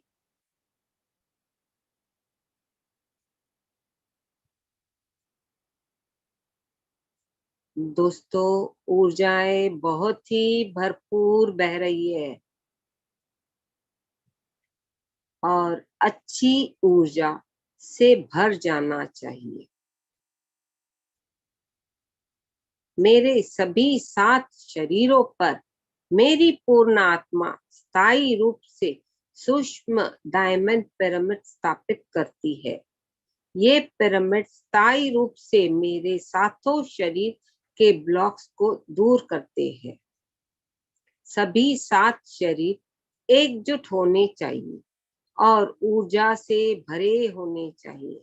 दोस्तों, ऊर्जाएं बहुत ही भरपूर बह रही है और अच्छी ऊर्जा से भर जाना चाहिए। मेरे सभी 7 शरीरों पर मेरी पूर्ण आत्मा स्थायी रूप से सूक्ष्म डायमंड पिरामिड स्थापित करती है। ये पिरामिड स्थायी रूप से मेरे 7 शरीर के ब्लॉक्स को दूर करते हैं। सभी 7 शरीर एकजुट होने चाहिए और ऊर्जा से भरे होने चाहिए।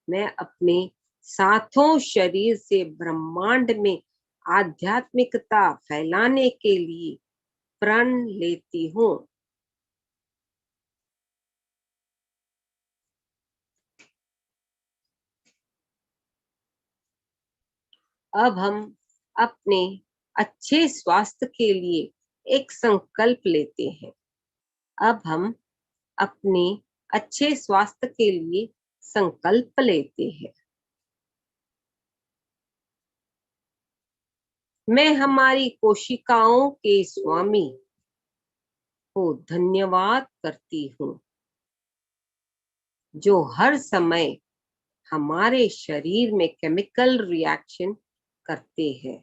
मैं अपने सातों शरीर से ब्रह्मांड में आध्यात्मिकता फैलाने के लिए प्रण लेती हूँ। अब हम अपने अच्छे स्वास्थ्य के लिए एक संकल्प लेते हैं। अब हम अपने अच्छे स्वास्थ्य के लिए संकल्प लेते हैं। मैं हमारी कोशिकाओं के स्वामी को धन्यवाद करती हूँ, जो हर समय हमारे शरीर में केमिकल रिएक्शन करते हैं।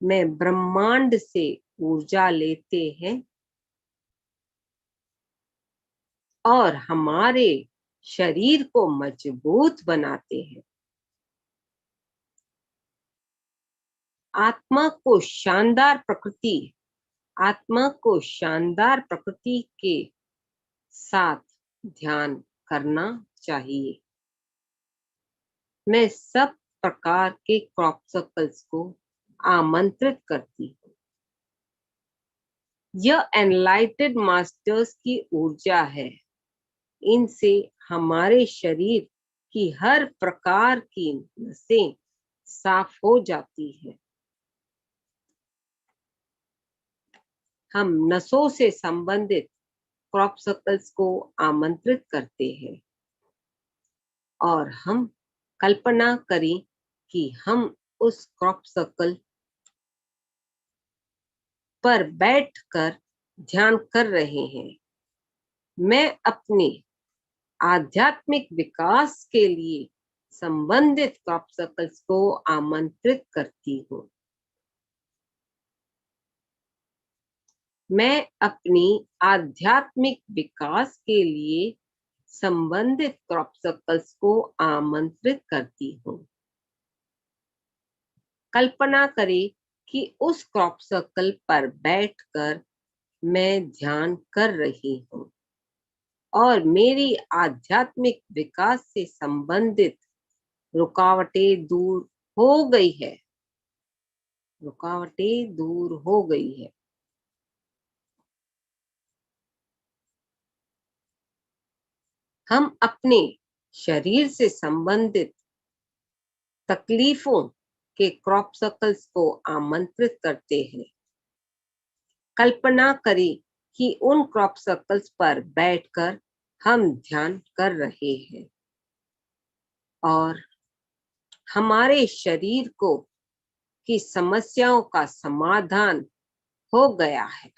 मैं ब्रह्मांड से ऊर्जा लेते हैं और हमारे शरीर को मजबूत बनाते हैं। आत्मा को शानदार प्रकृति के साथ ध्यान करना चाहिए। मैं सब प्रकार के क्रॉप सर्कल्स को आमंत्रित करती हूँ। यह एनलाइटेड मास्टर्स की ऊर्जा है। इनसे हमारे शरीर की हर प्रकार की नसें साफ हो जाती है। हम नसों से संबंधित क्रॉप सर्कल्स को आमंत्रित करते हैं और हम कल्पना करें कि हम उस क्रॉप सर्कल पर बैठकर ध्यान कर रहे हैं। मैं अपने आध्यात्मिक विकास के लिए संबंधित क्रॉप सर्कल्स को आमंत्रित करती हूँ। मैं अपनी आध्यात्मिक विकास के लिए संबंधित क्रॉप सर्कल्स को आमंत्रित करती हूँ। कल्पना करें कि उस क्रॉप सर्कल पर बैठकर मैं ध्यान कर रही हूँ और मेरी आध्यात्मिक विकास से संबंधित रुकावटें दूर हो गई है। रुकावटें दूर हो गई है। हम अपने शरीर से संबंधित तकलीफों के क्रॉप सर्कल्स को आमंत्रित करते हैं। कल्पना करें कि उन क्रॉप सर्कल्स पर बैठकर हम ध्यान कर रहे हैं और हमारे शरीर को की समस्याओं का समाधान हो गया है।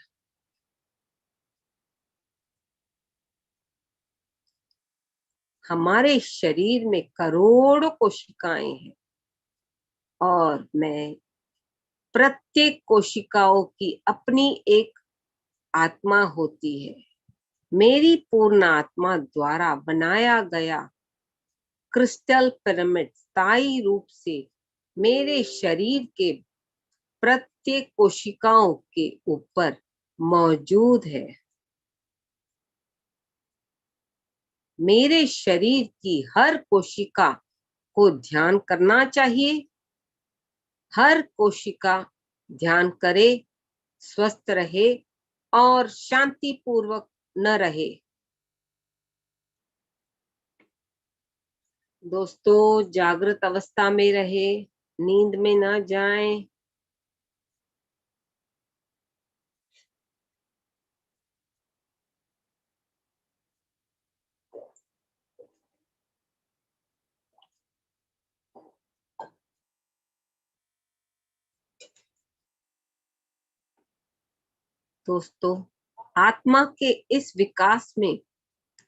हमारे शरीर में करोड़ों कोशिकाएं हैं और मैं प्रत्येक कोशिकाओं की अपनी एक आत्मा होती है। मेरी पूर्ण आत्मा द्वारा बनाया गया क्रिस्टल पिरामिड स्थायी रूप से मेरे शरीर के प्रत्येक कोशिकाओं के ऊपर मौजूद है। मेरे शरीर की हर कोशिका को ध्यान करना चाहिए। हर कोशिका ध्यान करे, स्वस्थ रहे और शांतिपूर्वक न रहे। दोस्तों, जागृत अवस्था में रहे, नींद में न जाएं। दोस्तों, आत्मा के इस विकास में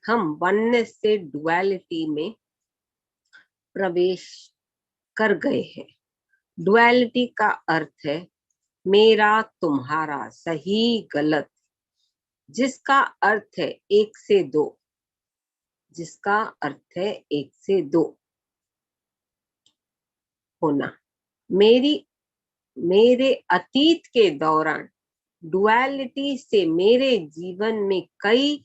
हम वननेस से डुअलिटी में प्रवेश कर गए हैं। डुअलिटी का अर्थ है मेरा, तुम्हारा, सही, गलत, जिसका अर्थ है 1 से 2, जिसका अर्थ है 1 से 2। होना। मेरे अतीत के दौरान डुअलिटी से मेरे जीवन में कई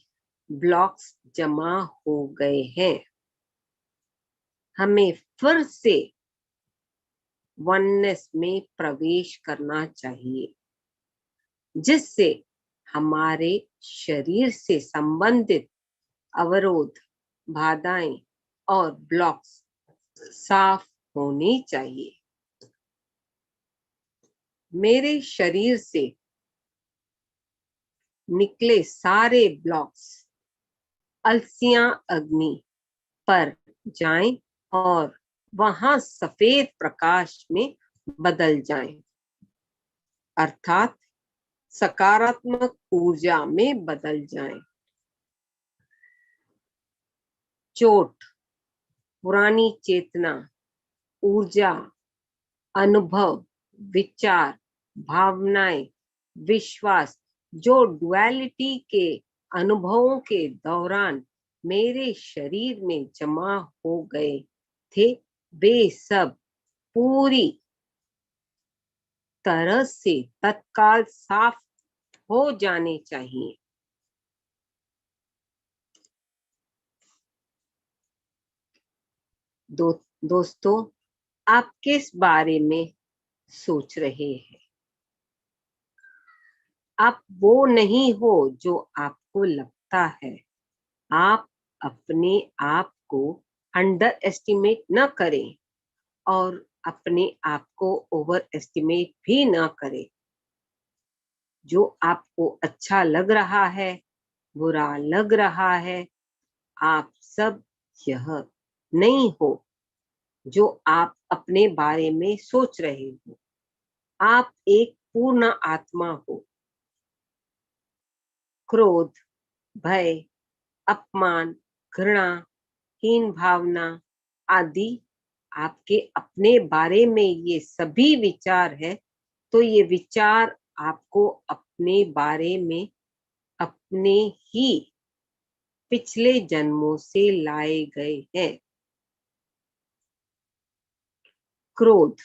ब्लॉक्स जमा हो गए हैं। हमें फिर से वननेस में प्रवेश करना चाहिए, जिससे हमारे शरीर से संबंधित अवरोध, बाधाएं और ब्लॉक्स साफ होने चाहिए। मेरे शरीर से निकले सारे ब्लॉक्स अलसियां अग्नि पर जाएं और वहां सफेद प्रकाश में बदल जाएं, अर्थात सकारात्मक ऊर्जा में बदल जाएं। चोट, पुरानी चेतना, ऊर्जा, अनुभव, विचार, भावनाएं, विश्वास जो डुअलिटी के अनुभवों के दौरान मेरे शरीर में जमा हो गए थे, वे सब पूरी तरह से तत्काल साफ हो जाने चाहिए। दोस्तों, आप किस बारे में सोच रहे हैं? आप वो नहीं हो जो आपको लगता है। आप अपने आप को अंडर एस्टिमेट न करें और अपने आप को ओवर एस्टिमेट भी न करें। जो आपको अच्छा लग रहा है, बुरा लग रहा है, आप सब यह नहीं हो जो आप अपने बारे में सोच रहे हो। आप एक पूर्ण आत्मा हो। क्रोध, भय, अपमान, घृणा, हीन भावना आदि आपके अपने बारे में ये सभी विचार है, तो ये विचार आपको अपने बारे में अपने ही पिछले जन्मों से लाए गए हैं। क्रोध,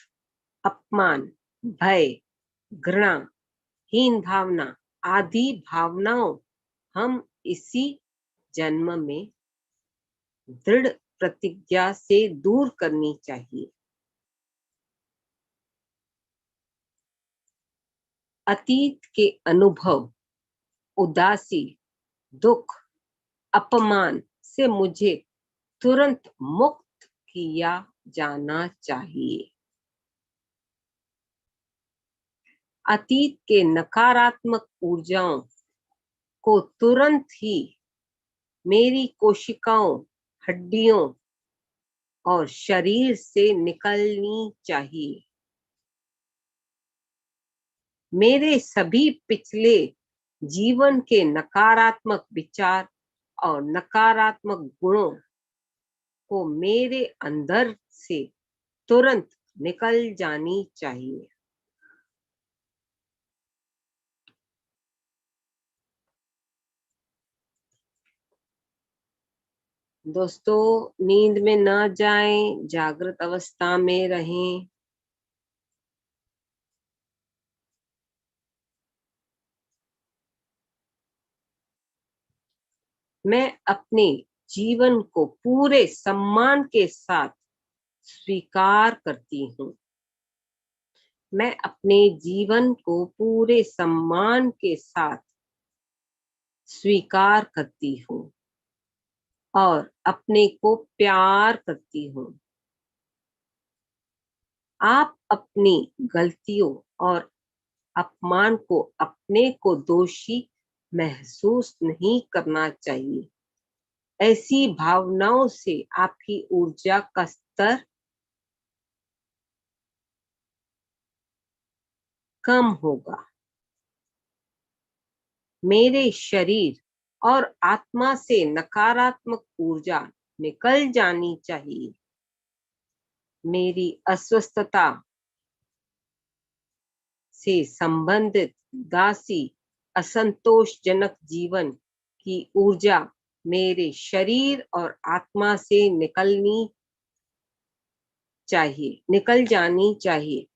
अपमान, भय, घृणा, हीन भावना आदि भावनाओं हम इसी जन्म में दृढ़ प्रतिज्ञा से दूर करनी चाहिए। अतीत के अनुभव, उदासी, दुख, अपमान से मुझे तुरंत मुक्त किया जाना चाहिए। अतीत के नकारात्मक ऊर्जाओं को तुरंत ही मेरी कोशिकाओं, हड्डियों और शरीर से निकलनी चाहिए। मेरे सभी पिछले जीवन के नकारात्मक विचार और नकारात्मक गुणों को मेरे अंदर से तुरंत निकल जानी चाहिए। दोस्तों, नींद में न जाएं, जागृत अवस्था में रहें। मैं अपने जीवन को पूरे सम्मान के साथ स्वीकार करती हूँ। मैं अपने जीवन को पूरे सम्मान के साथ स्वीकार करती हूँ और अपने को प्यार करती हूँ। आप अपनी गलतियों और अपमान को अपने को दोषी महसूस नहीं करना चाहिए। ऐसी भावनाओं से आपकी ऊर्जा का स्तर कम होगा। मेरे शरीर और आत्मा से नकारात्मक ऊर्जा निकल जानी चाहिए। मेरी अस्वस्थता से संबंधित उदासी, असंतोषजनक जीवन की ऊर्जा मेरे शरीर और आत्मा से निकलनी चाहिए, निकल जानी चाहिए।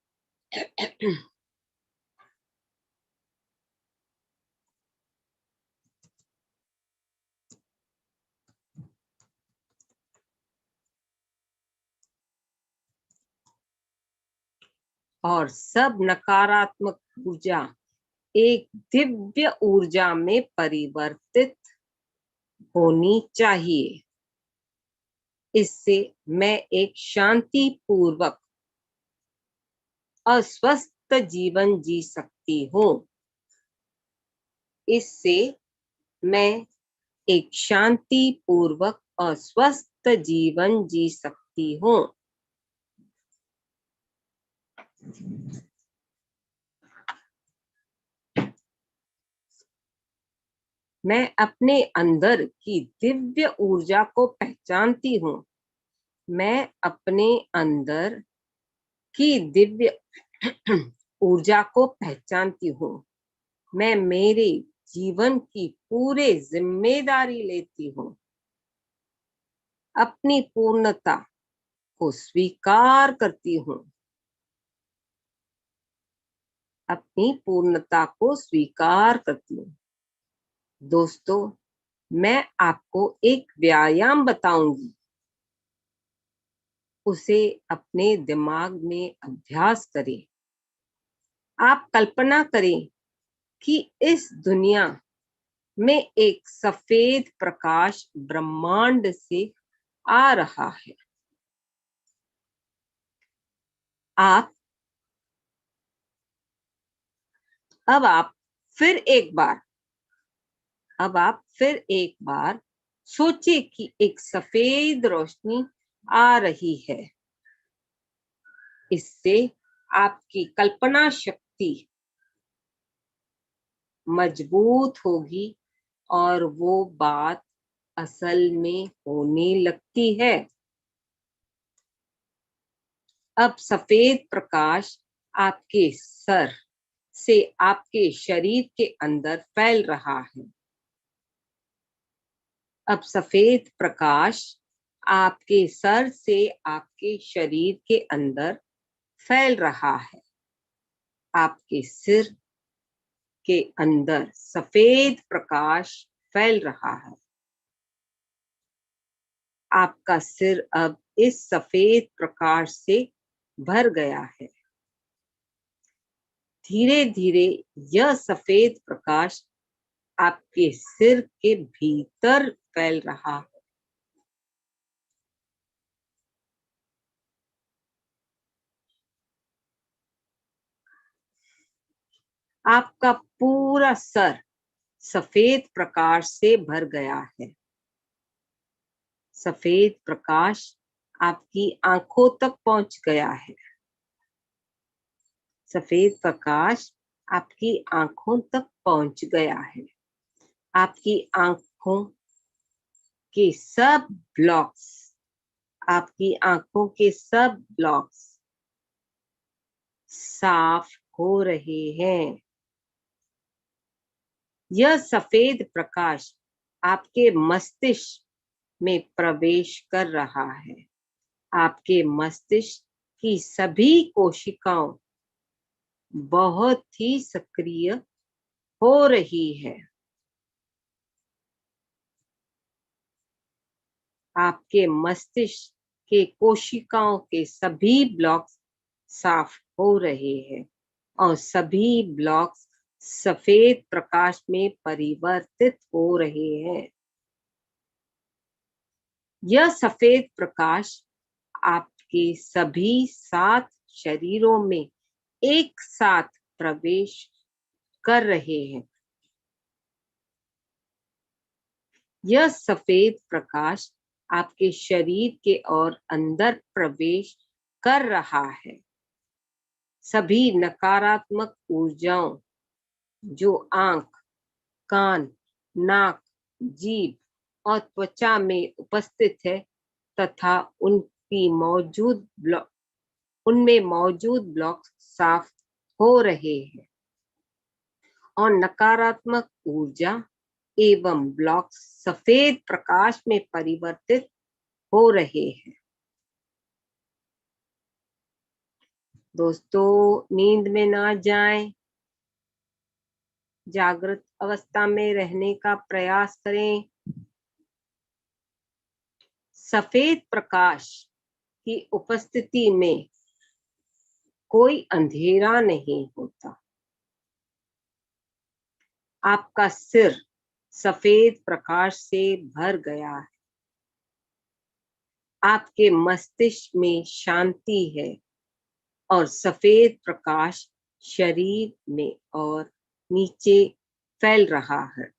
और सब नकारात्मक ऊर्जा एक दिव्य ऊर्जा में परिवर्तित होनी चाहिए। इससे मैं एक शांति पूर्वक अस्वस्थ जीवन जी सकती हूँ। इससे मैं एक शांति पूर्वक अस्वस्थ जीवन जी सकती हूँ। मैं अपने अंदर की दिव्य ऊर्जा को पहचानती हूँ। मैं अपने अंदर की दिव्य ऊर्जा को पहचानती हूँ। मैं मेरे जीवन की पूरे जिम्मेदारी लेती हूँ। अपनी पूर्णता को स्वीकार करती हूँ। अपनी पूर्णता को स्वीकार करती हूँ। दोस्तों, मैं आपको एक व्यायाम बताऊंगी। उसे अपने दिमाग में अभ्यास करें। आप कल्पना करें कि इस दुनिया में एक सफेद प्रकाश ब्रह्मांड से आ रहा है। अब आप फिर एक बार सोचिए कि एक सफेद रोशनी आ रही है। इससे आपकी कल्पना शक्ति मजबूत होगी और वो बात असल में होने लगती है। अब सफेद प्रकाश आपके सर से आपके शरीर के अंदर फैल रहा है। अब सफेद प्रकाश आपके सर से आपके शरीर के अंदर फैल रहा है। आपके सिर के अंदर सफेद प्रकाश फैल रहा है। आपका सिर अब इस सफेद प्रकाश से भर गया है। धीरे धीरे यह सफेद प्रकाश आपके सिर के भीतर फैल रहा है। आपका पूरा सर सफेद प्रकाश से भर गया है। सफेद प्रकाश आपकी आंखों तक पहुंच गया है। सफेद प्रकाश आपकी आंखों तक पहुंच गया है। आपकी आंखों के सब ब्लॉक्स साफ हो रहे हैं। यह सफेद प्रकाश आपके मस्तिष्क में प्रवेश कर रहा है। आपके मस्तिष्क की सभी कोशिकाओं बहुत ही सक्रिय हो रही है। आपके मस्तिष्क के कोशिकाओं के सभी ब्लॉक्स साफ हो रहे हैं और सभी ब्लॉक्स सफेद प्रकाश में परिवर्तित हो रहे हैं। यह सफेद प्रकाश आपके सभी 7 शरीरों में एक साथ प्रवेश कर रहे हैं। यह सफेद प्रकाश आपके शरीर के और अंदर प्रवेश कर रहा है। सभी नकारात्मक ऊर्जाओं जो आंख, कान, नाक, जीभ और त्वचा में उपस्थित है तथा उनमें मौजूद ब्लॉक साफ हो रहे हैं और नकारात्मक ऊर्जा एवं ब्लॉक सफेद प्रकाश में परिवर्तित हो रहे हैं। दोस्तों नींद में ना जाएं, जागृत अवस्था में रहने का प्रयास करें। सफेद प्रकाश की उपस्थिति में कोई अंधेरा नहीं होता। आपका सिर सफेद प्रकाश से भर गया है। आपके मस्तिष्क में शांति है और सफेद प्रकाश शरीर में और नीचे फैल रहा है।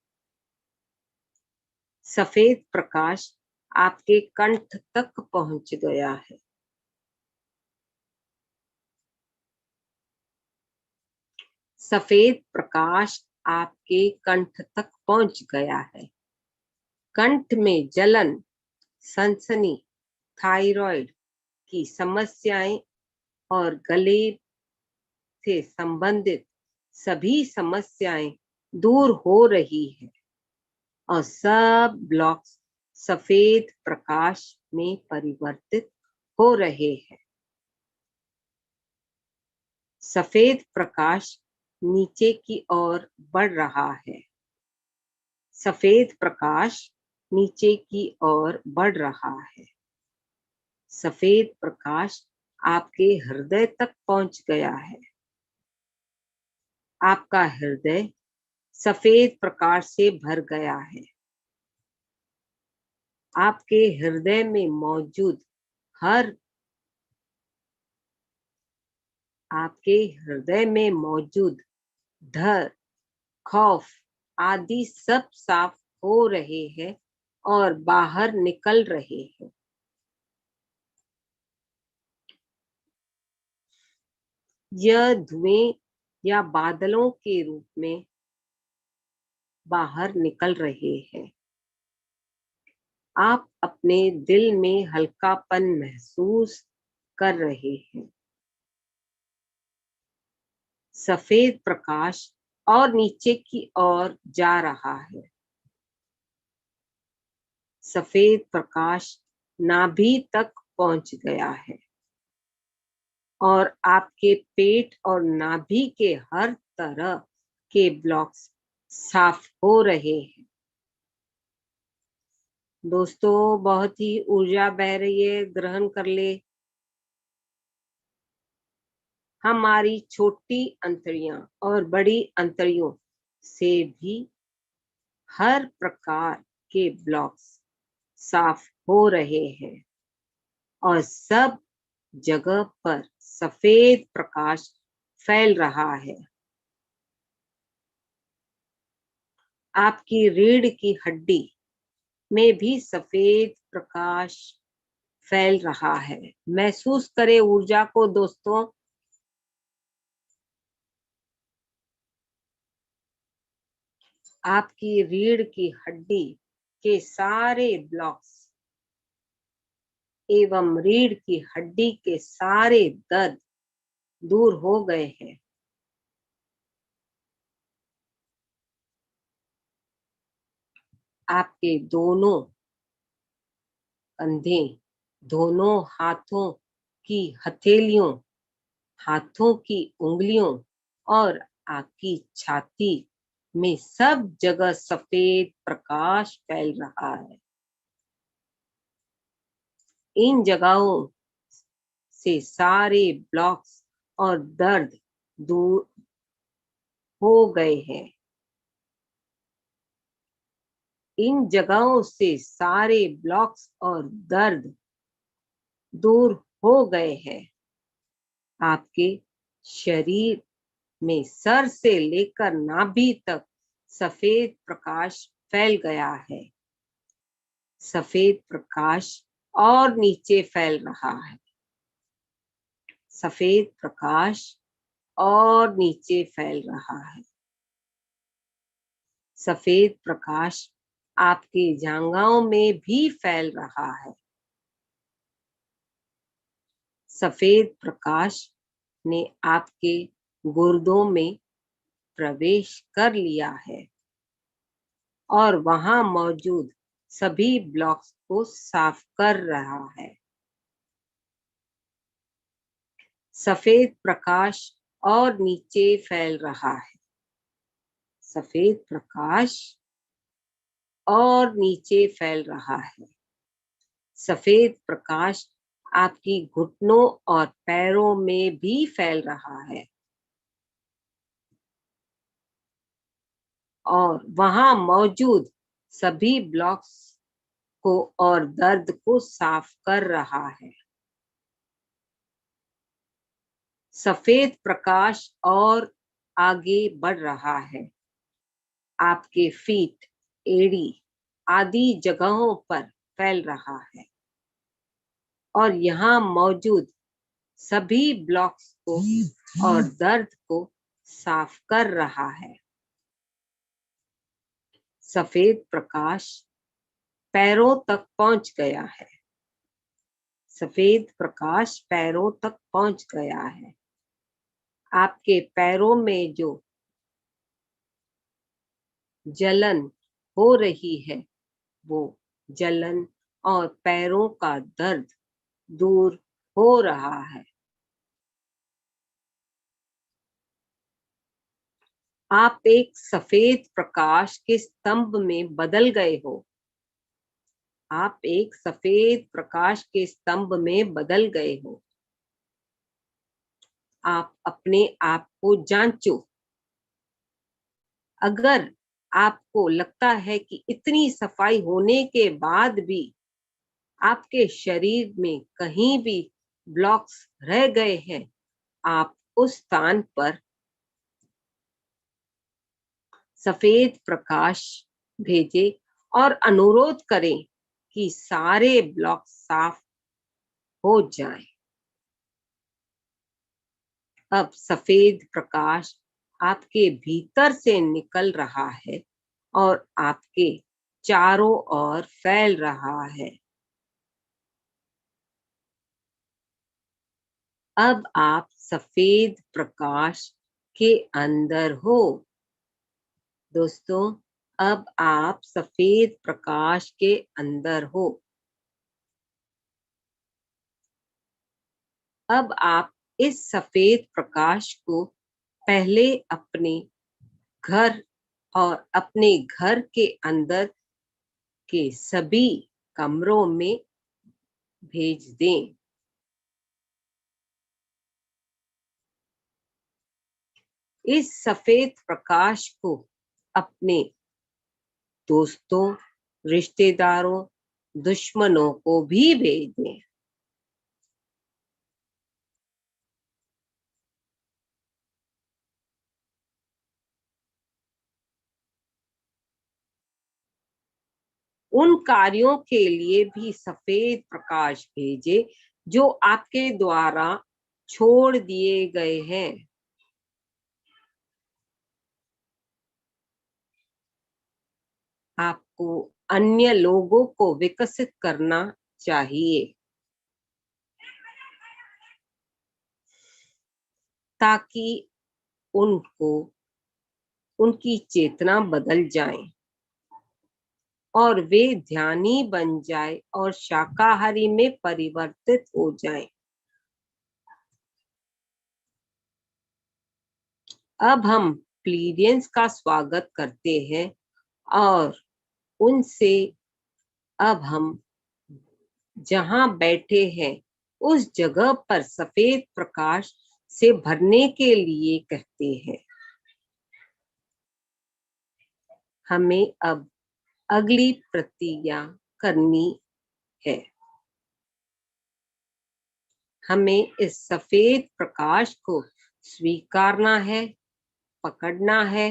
सफेद प्रकाश आपके कंठ तक पहुंच गया है। सफेद प्रकाश आपके कंठ तक पहुंच गया है। कंठ में जलन, सनसनी, थायराइड की समस्याएं और गले से संबंधित सभी समस्याएं दूर हो रही है और सब ब्लॉक्स सफेद प्रकाश में परिवर्तित हो रहे हैं। सफेद प्रकाश नीचे की ओर बढ़ रहा है। सफेद प्रकाश नीचे की ओर बढ़ रहा है। सफेद प्रकाश आपके हृदय तक पहुंच गया है। आपका हृदय सफेद प्रकाश से भर गया है। आपके हृदय में मौजूद डर, खौफ आदि सब साफ हो रहे हैं और बाहर निकल रहे हैं। यह धुएं या बादलों के रूप में बाहर निकल रहे हैं। आप अपने दिल में हल्कापन महसूस कर रहे हैं। सफेद प्रकाश और नीचे की ओर जा रहा है। सफेद प्रकाश नाभि तक पहुंच गया है और आपके पेट और नाभि के हर तरह के ब्लॉक्स साफ हो रहे हैं। दोस्तों बहुत ही ऊर्जा बह रही है, ग्रहण कर ले। हमारी छोटी अंतड़ियां और बड़ी अंतड़ियों से भी हर प्रकार के ब्लॉक्स साफ हो रहे हैं और सब जगह पर सफेद प्रकाश फैल रहा है। आपकी रीढ़ की हड्डी में भी सफेद प्रकाश फैल रहा है। महसूस करें ऊर्जा को दोस्तों। आपकी रीढ़ की हड्डी के सारे ब्लॉक्स एवं रीढ़ की हड्डी के सारे दर्द दूर हो गए हैं। आपके दोनों कंधे, दोनों हाथों की हथेलियों, हाथों की उंगलियों और आपकी छाती में सब जगह सफेद प्रकाश फैल रहा है। इन जगहों से सारे ब्लॉक्स और दर्द दूर हो गए हैं। इन जगहों से सारे ब्लॉक्स और दर्द दूर हो गए हैं। आपके शरीर में सर से लेकर नाभि तक सफेद प्रकाश फैल गया है। सफेद प्रकाश और नीचे फैल रहा है। सफेद प्रकाश और नीचे फैल रहा है। सफेद प्रकाश आपके जांघों में भी फैल रहा है। सफेद प्रकाश ने आपके गुर्दों में प्रवेश कर लिया है और वहां मौजूद सभी ब्लॉक्स को साफ कर रहा है। सफेद प्रकाश और नीचे फैल रहा है। सफेद प्रकाश और नीचे फैल रहा है। सफेद प्रकाश आपकी घुटनों और पैरों में भी फैल रहा है और वहां मौजूद सभी ब्लॉक्स को और दर्द को साफ कर रहा है। सफेद प्रकाश और आगे बढ़ रहा है। आपके फीट, एड़ी आदि जगहों पर फैल रहा है और यहाँ मौजूद सभी ब्लॉक्स को और दर्द को साफ कर रहा है। सफेद प्रकाश पैरों तक पहुंच गया है। सफेद प्रकाश पैरों तक पहुंच गया है। आपके पैरों में जो जलन हो रही है वो जलन और पैरों का दर्द दूर हो रहा है। आप एक सफेद प्रकाश के स्तंभ में बदल गए हो। आप एक सफेद प्रकाश के स्तंभ में बदल गए हो। आप अपने आप को जांचो। अगर आपको लगता है कि इतनी सफाई होने के बाद भी आपके शरीर में कहीं भी ब्लॉक्स रह गए हैं, आप उस स्थान पर सफेद प्रकाश भेजे और अनुरोध करें कि सारे ब्लॉक साफ हो जाएं। अब सफेद प्रकाश आपके भीतर से निकल रहा है और आपके चारों ओर फैल रहा है। अब आप सफेद प्रकाश के अंदर हो। दोस्तों, अब आप सफेद प्रकाश के अंदर हो। अब आप इस सफेद प्रकाश को पहले अपने घर और अपने घर के अंदर के सभी कमरों में भेज दें। इस सफेद प्रकाश को अपने दोस्तों, रिश्तेदारों, दुश्मनों को भी भेज दें। उन कार्यों के लिए भी सफेद प्रकाश भेजे जो आपके द्वारा छोड़ दिए गए हैं। आपको अन्य लोगों को विकसित करना चाहिए ताकि उनकी चेतना बदल जाए और वे ध्यानी बन जाए और शाकाहारी में परिवर्तित हो जाए। अब हम प्लीडियंस का स्वागत करते हैं और उनसे अब हम जहां बैठे हैं उस जगह पर सफेद प्रकाश से भरने के लिए कहते हैं। हमें अब अगली प्रतिज्ञा करनी है। हमें इस सफेद प्रकाश को स्वीकारना है, पकड़ना है,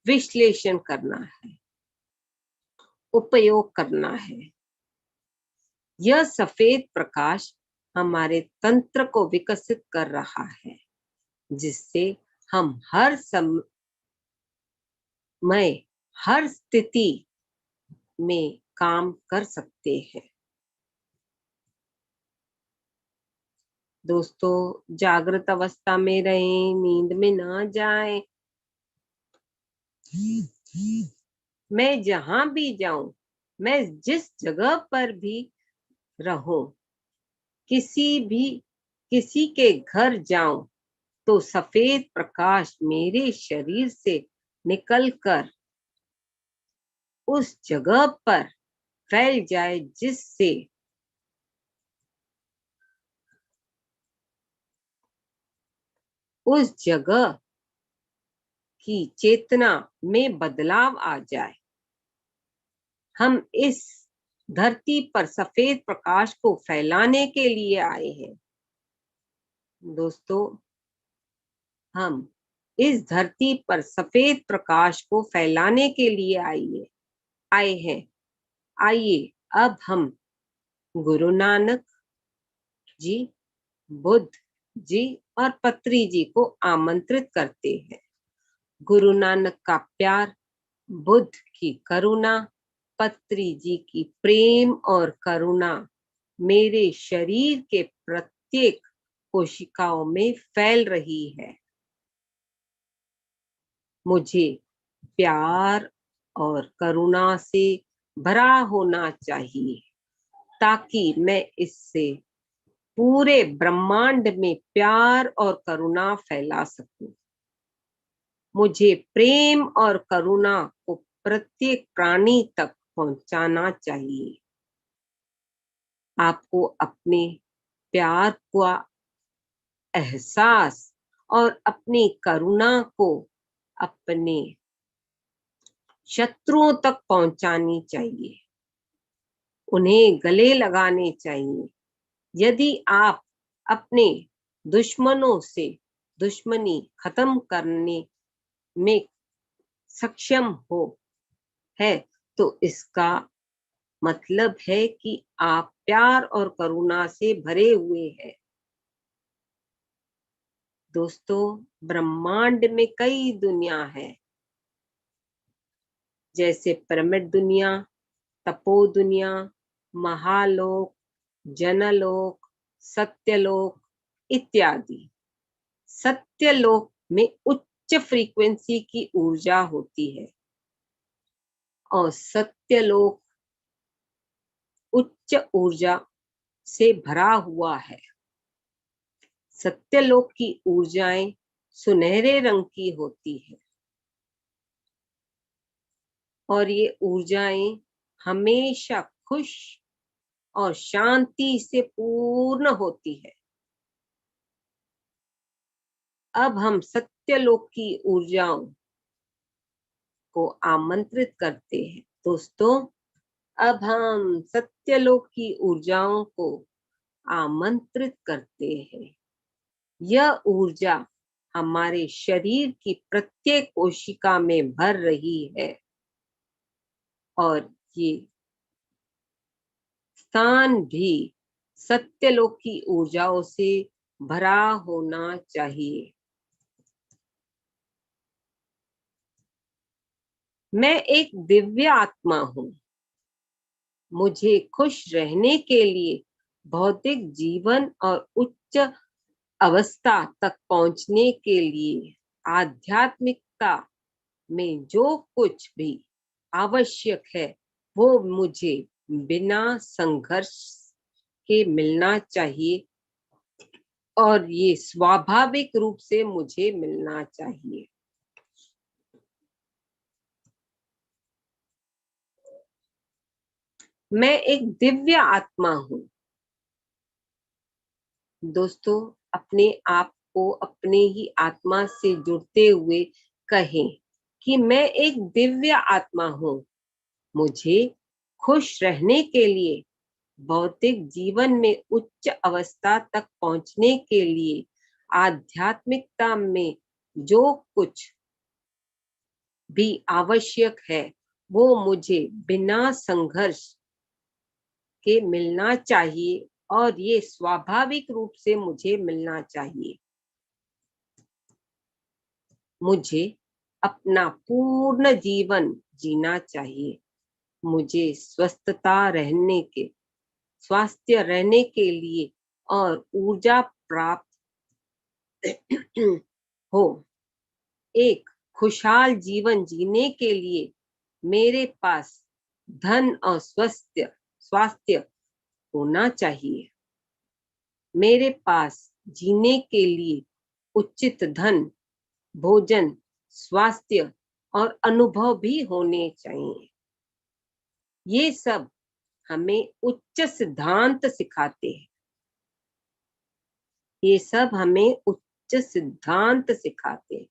विश्लेषण करना है, उपयोग करना है। यह सफेद प्रकाश हमारे तंत्र को विकसित कर रहा है जिससे हम हर समय, हर स्थिति में काम कर सकते हैं। दोस्तों, जागृत अवस्था में रहें, नींद में ना जाएं। मैं जहां भी जाऊं, मैं जिस जगह पर भी रहूं, किसी के घर जाऊं तो सफेद प्रकाश मेरे शरीर से निकलकर उस जगह पर फैल जाए जिससे उस जगह की चेतना में बदलाव आ जाए। हम इस धरती पर सफेद प्रकाश को फैलाने के लिए आए हैं। दोस्तों, हम इस धरती पर सफेद प्रकाश को फैलाने के लिए आए हैं। आइए अब हम गुरु नानक जी, बुद्ध जी और पत्री जी को आमंत्रित करते हैं। गुरु नानक का प्यार, बुद्ध की करुणा, पत्री जी की प्रेम और करुणा मेरे शरीर के प्रत्येक कोशिकाओं में फैल रही है। मुझे प्यार और करुणा से भरा होना चाहिए ताकि मैं इससे पूरे ब्रह्मांड में प्यार और करुणा फैला सकूं। मुझे प्रेम और करुणा को प्रत्येक प्राणी तक पहुंचाना चाहिए। आपको अपने प्यार का एहसास और अपनी करुणा को अपने शत्रुओं तक पहुंचानी चाहिए, उन्हें गले लगाने चाहिए। यदि आप अपने दुश्मनों से दुश्मनी खत्म करने में सक्षम है तो इसका मतलब है कि आप प्यार और करुणा से भरे हुए हैं। दोस्तों, ब्रह्मांड में कई दुनिया है, जैसे पिरामिड दुनिया, तपो दुनिया, महालोक, जनलोक, सत्यलोक इत्यादि। सत्यलोक में उच्च फ्रीक्वेंसी की ऊर्जा होती है और सत्यलोक उच्च ऊर्जा से भरा हुआ है। सत्यलोक की ऊर्जाएं सुनहरे रंग की होती है और ये ऊर्जाएं हमेशा खुश और शांति से पूर्ण होती है। अब हम सत्यलोक की ऊर्जाओं को आमंत्रित करते हैं। दोस्तों, अब हम सत्यलोक की ऊर्जाओं को आमंत्रित करते हैं। यह ऊर्जा हमारे शरीर की प्रत्येक कोशिका में भर रही है और ये स्थान भी सत्यलोक की ऊर्जाओं से भरा होना चाहिए। मैं एक दिव्य आत्मा हूँ। मुझे खुश रहने के लिए भौतिक जीवन और उच्च अवस्था तक पहुंचने के लिए आध्यात्मिकता में जो कुछ भी आवश्यक है वो मुझे बिना संघर्ष के मिलना चाहिए और ये स्वाभाविक रूप से मुझे मिलना चाहिए। मैं एक दिव्य आत्मा हूँ। दोस्तों, अपने आप को अपने ही आत्मा से जुड़ते हुए कहें कि मैं एक दिव्य आत्मा हूँ। मुझे खुश रहने के लिए, भौतिक जीवन में उच्च अवस्था तक पहुंचने के लिए, आध्यात्मिकता में जो कुछ भी आवश्यक है वो मुझे बिना संघर्ष के मिलना चाहिए और ये स्वाभाविक रूप से मुझे मिलना चाहिए। मुझे अपना पूर्ण जीवन जीना चाहिए। मुझे स्वास्थ्य रहने के लिए और ऊर्जा प्राप्त हो। एक खुशहाल जीवन जीने के लिए मेरे पास धन और स्वास्थ्य होना चाहिए। मेरे पास जीने के लिए उचित धन, भोजन, स्वास्थ्य और अनुभव भी होने चाहिए। ये सब हमें उच्च सिद्धांत सिखाते हैं। ये सब हमें उच्च सिद्धांत सिखाते हैं।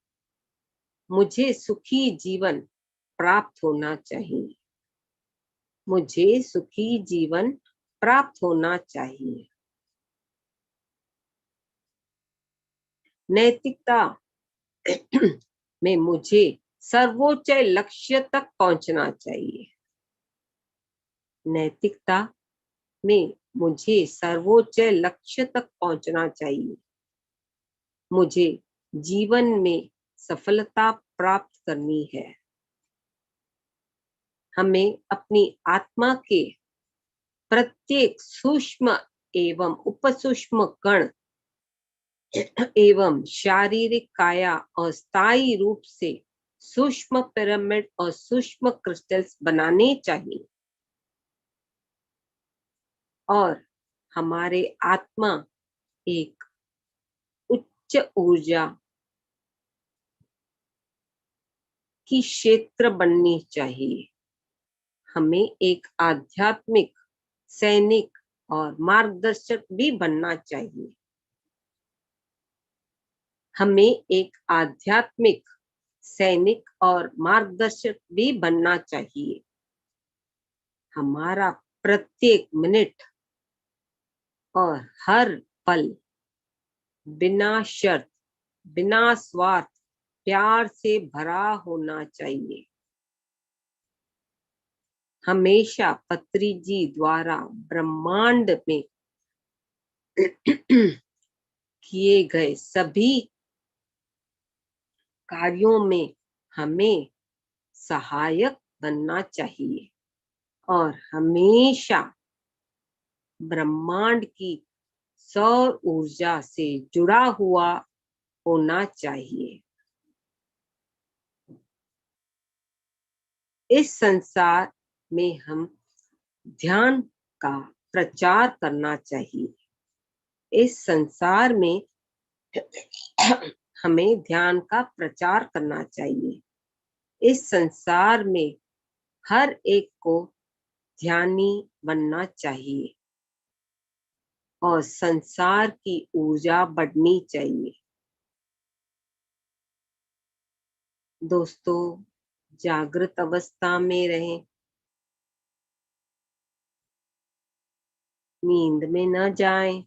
मुझे सुखी जीवन प्राप्त होना चाहिए। मुझे सुखी जीवन प्राप्त होना चाहिए। नैतिकता में मुझे सर्वोच्च लक्ष्य तक पहुंचना चाहिए। नैतिकता में मुझे सर्वोच्च लक्ष्य तक पहुंचना चाहिए। मुझे जीवन में सफलता प्राप्त करनी है। हमें अपनी आत्मा के प्रत्येक सूक्ष्म एवं उपसूक्ष्म कण एवं शारीरिक काया और स्थायी रूप से सूक्ष्म पिरामिड और सूक्ष्म क्रिस्टल्स बनाने चाहिए। और हमारे आत्मा एक उच्च ऊर्जा की क्षेत्र बननी चाहिए। हमें एक आध्यात्मिक सैनिक और मार्गदर्शक भी बनना चाहिए। हमें एक आध्यात्मिक सैनिक और मार्गदर्शक भी बनना चाहिए। हमारा प्रत्येक मिनट और हर पल बिना शर्त, बिना स्वार्थ, प्यार से भरा होना चाहिए। हमेशा पत्री जी द्वारा ब्रह्मांड में किए गए सभी कार्यों में हमें सहायक बनना चाहिए और हमेशा ब्रह्मांड की सौर ऊर्जा से जुड़ा हुआ होना चाहिए। इस संसार में हम ध्यान का प्रचार करना चाहिए। इस संसार में हमें ध्यान का प्रचार करना चाहिए। इस संसार में हर एक को ध्यानी बनना चाहिए और संसार की ऊर्जा बढ़नी चाहिए। दोस्तों, जागृत अवस्था में रहें, नींद में न जाएं।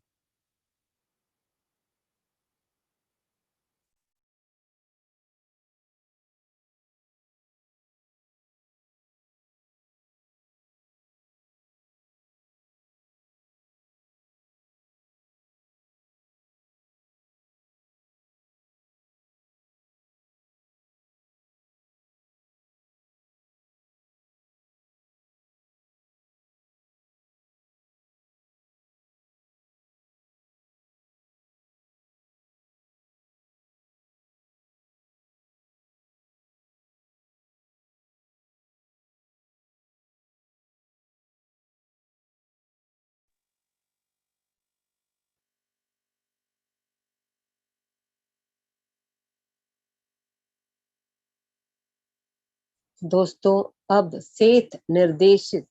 दोस्तों, अब सेठ निर्देशित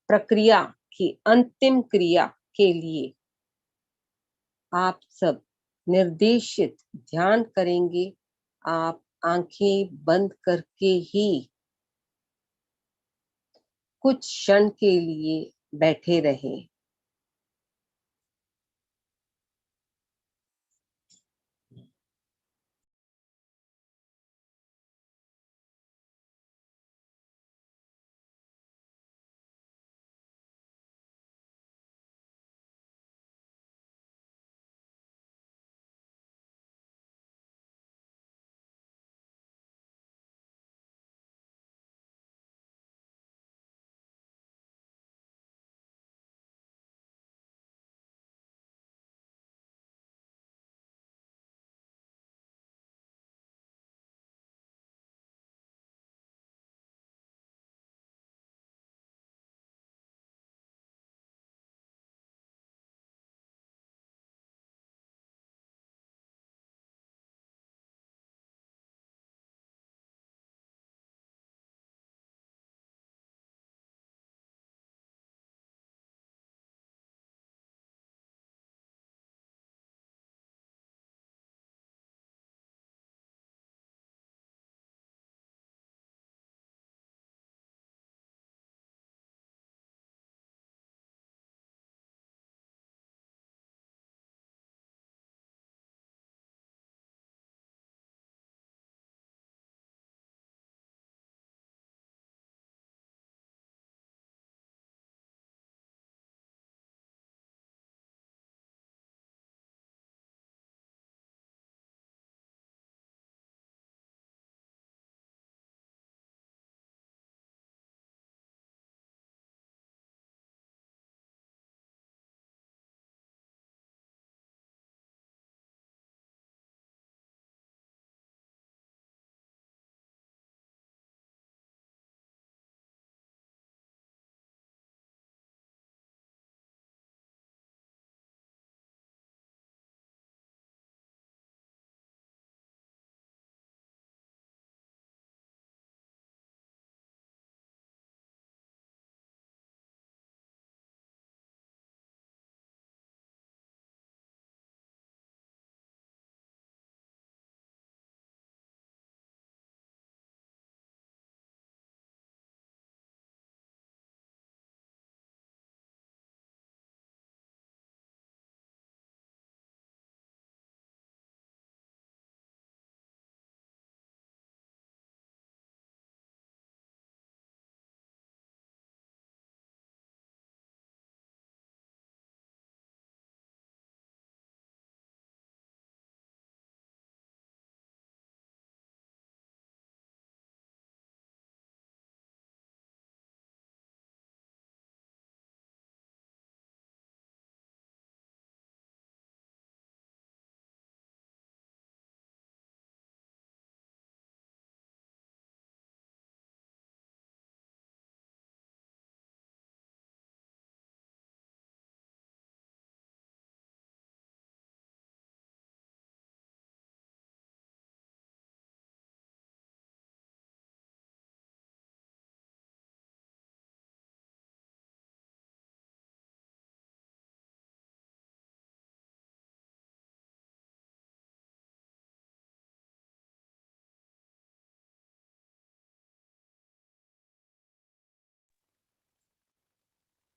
प्रक्रिया की अंतिम क्रिया के लिए आप सब निर्देशित ध्यान करेंगे। आप आंखें बंद करके ही कुछ क्षण के लिए बैठे रहें।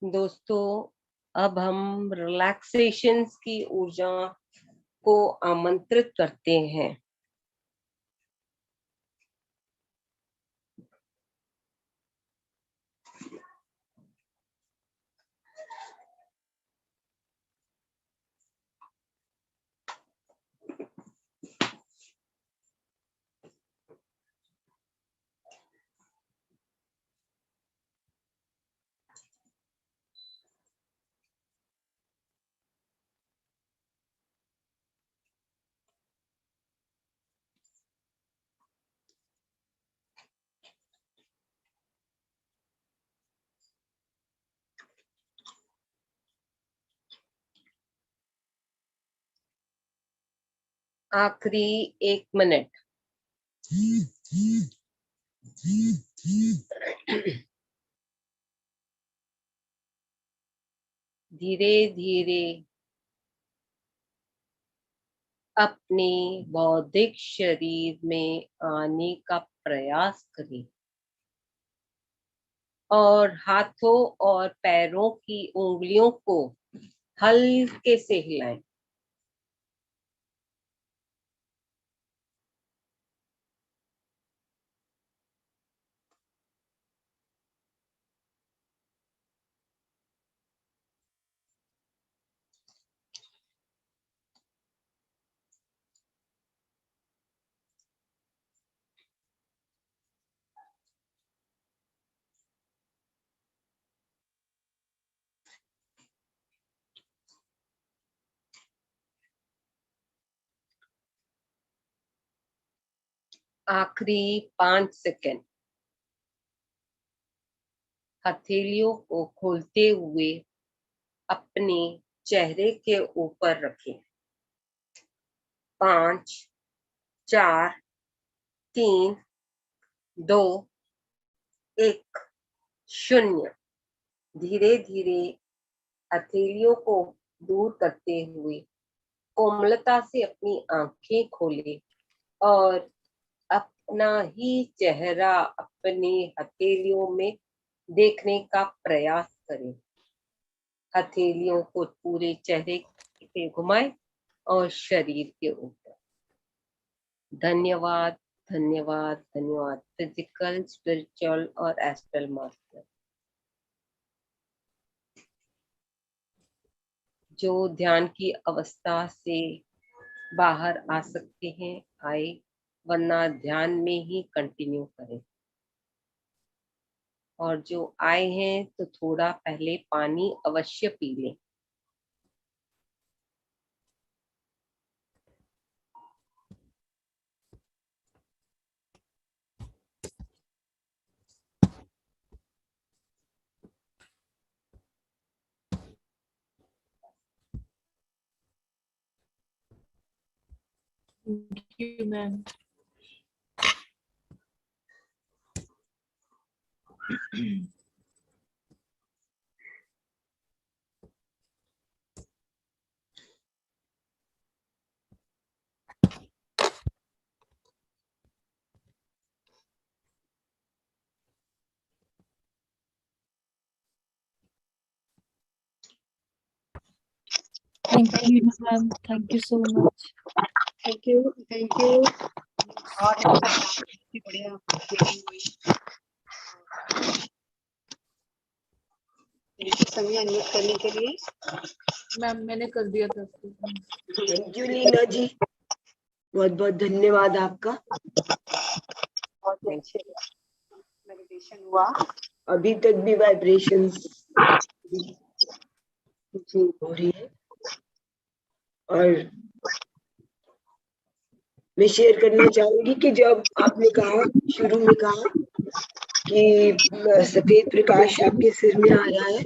दोस्तों, अब हम रिलैक्सेशन की ऊर्जा को आमंत्रित करते हैं। आखिरी 1 मिनट। धीरे धीरे अपने बौद्धिक शरीर में आने का प्रयास करें और हाथों और पैरों की उंगलियों को हल्के से हिलाएं। आखिरी 5 सेकंड। हथेलियों को खोलते हुए अपने चेहरे के ऊपर रखें। 5, 4, 3, 2, 1, 0। धीरे धीरे हथेलियों को दूर करते हुए कोमलता से अपनी आंखें खोलें और अपना ही चेहरा अपनी हथेलियों में देखने का प्रयास करें। हथेलियों को पूरे चेहरे पे घुमाएं और शरीर के ऊपर। धन्यवाद, धन्यवाद, धन्यवाद फिजिकल, स्पिरिचुअल और एस्ट्रल मास्टर। जो ध्यान की अवस्था से बाहर आ सकते हैं आए, वरना ध्यान में ही कंटिन्यू करें। और जो आए हैं तो थोड़ा पहले पानी अवश्य पी लें। Thank you, ma'am. Thank you, ma'am. Thank you so much. Thank you, thank you. बहुत बढ़िया मीटिंग हुई। संज्ञा अनम्यूट करने के लिए। मैम मैंने कर दिया था उसको। थैंक यू लीना जी, बहुत बहुत धन्यवाद आपका। बहुत अच्छे मेडिटेशन हुआ। अभी तक भी वाइब्रेशंस जी हो रही है और मैं शेयर करना चाहूंगी कि जब आपने कहा, शुरू में कहा कि सफेद प्रकाश आपके सिर में आ रहा है,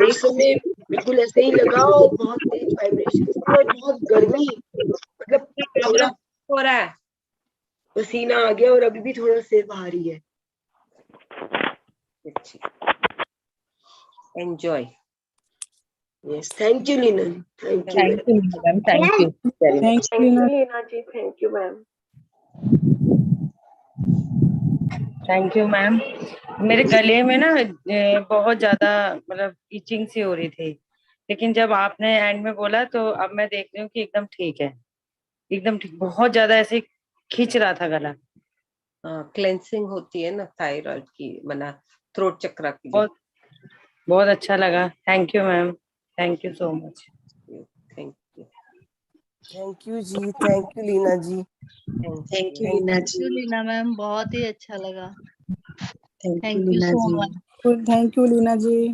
उस समय बिल्कुल ऐसे ही लगा और बहुत तेज वाइब्रेशंस थे और बहुत गर्मी, मतलब थोड़ा हो रहा है, पसीना आ गया और अभी भी थोड़ा सिर भारी है। Enjoy. Yes, thank you, Lina. Thank you. Thank you, madam. Thank you very much. Thank you, Lina ji. Thank you, ma'am. Thank you ma'am. मेरे गले में ना बहुत ज्यादा मतलब इचिंग सी हो रही थी, लेकिन जब आपने एंड में बोला तो अब मैं देख रही हूँ कि एकदम ठीक है, एकदम ठीक। बहुत ज्यादा ऐसे खींच रहा था गला। हाँ, क्लेंसिंग होती है ना थायराइड की, मना थ्रोट चक्रा के लिए। बहुत बहुत अच्छा लगा। Thank you ma'am, thank you so much. Thank you. Thank you ji, thank you Leena ji. Thank you Leena ji. Leena ma'am, बहुत ही अच्छा लगा। Thank you thank you Leena so ji. Much. Thank you Leena ji.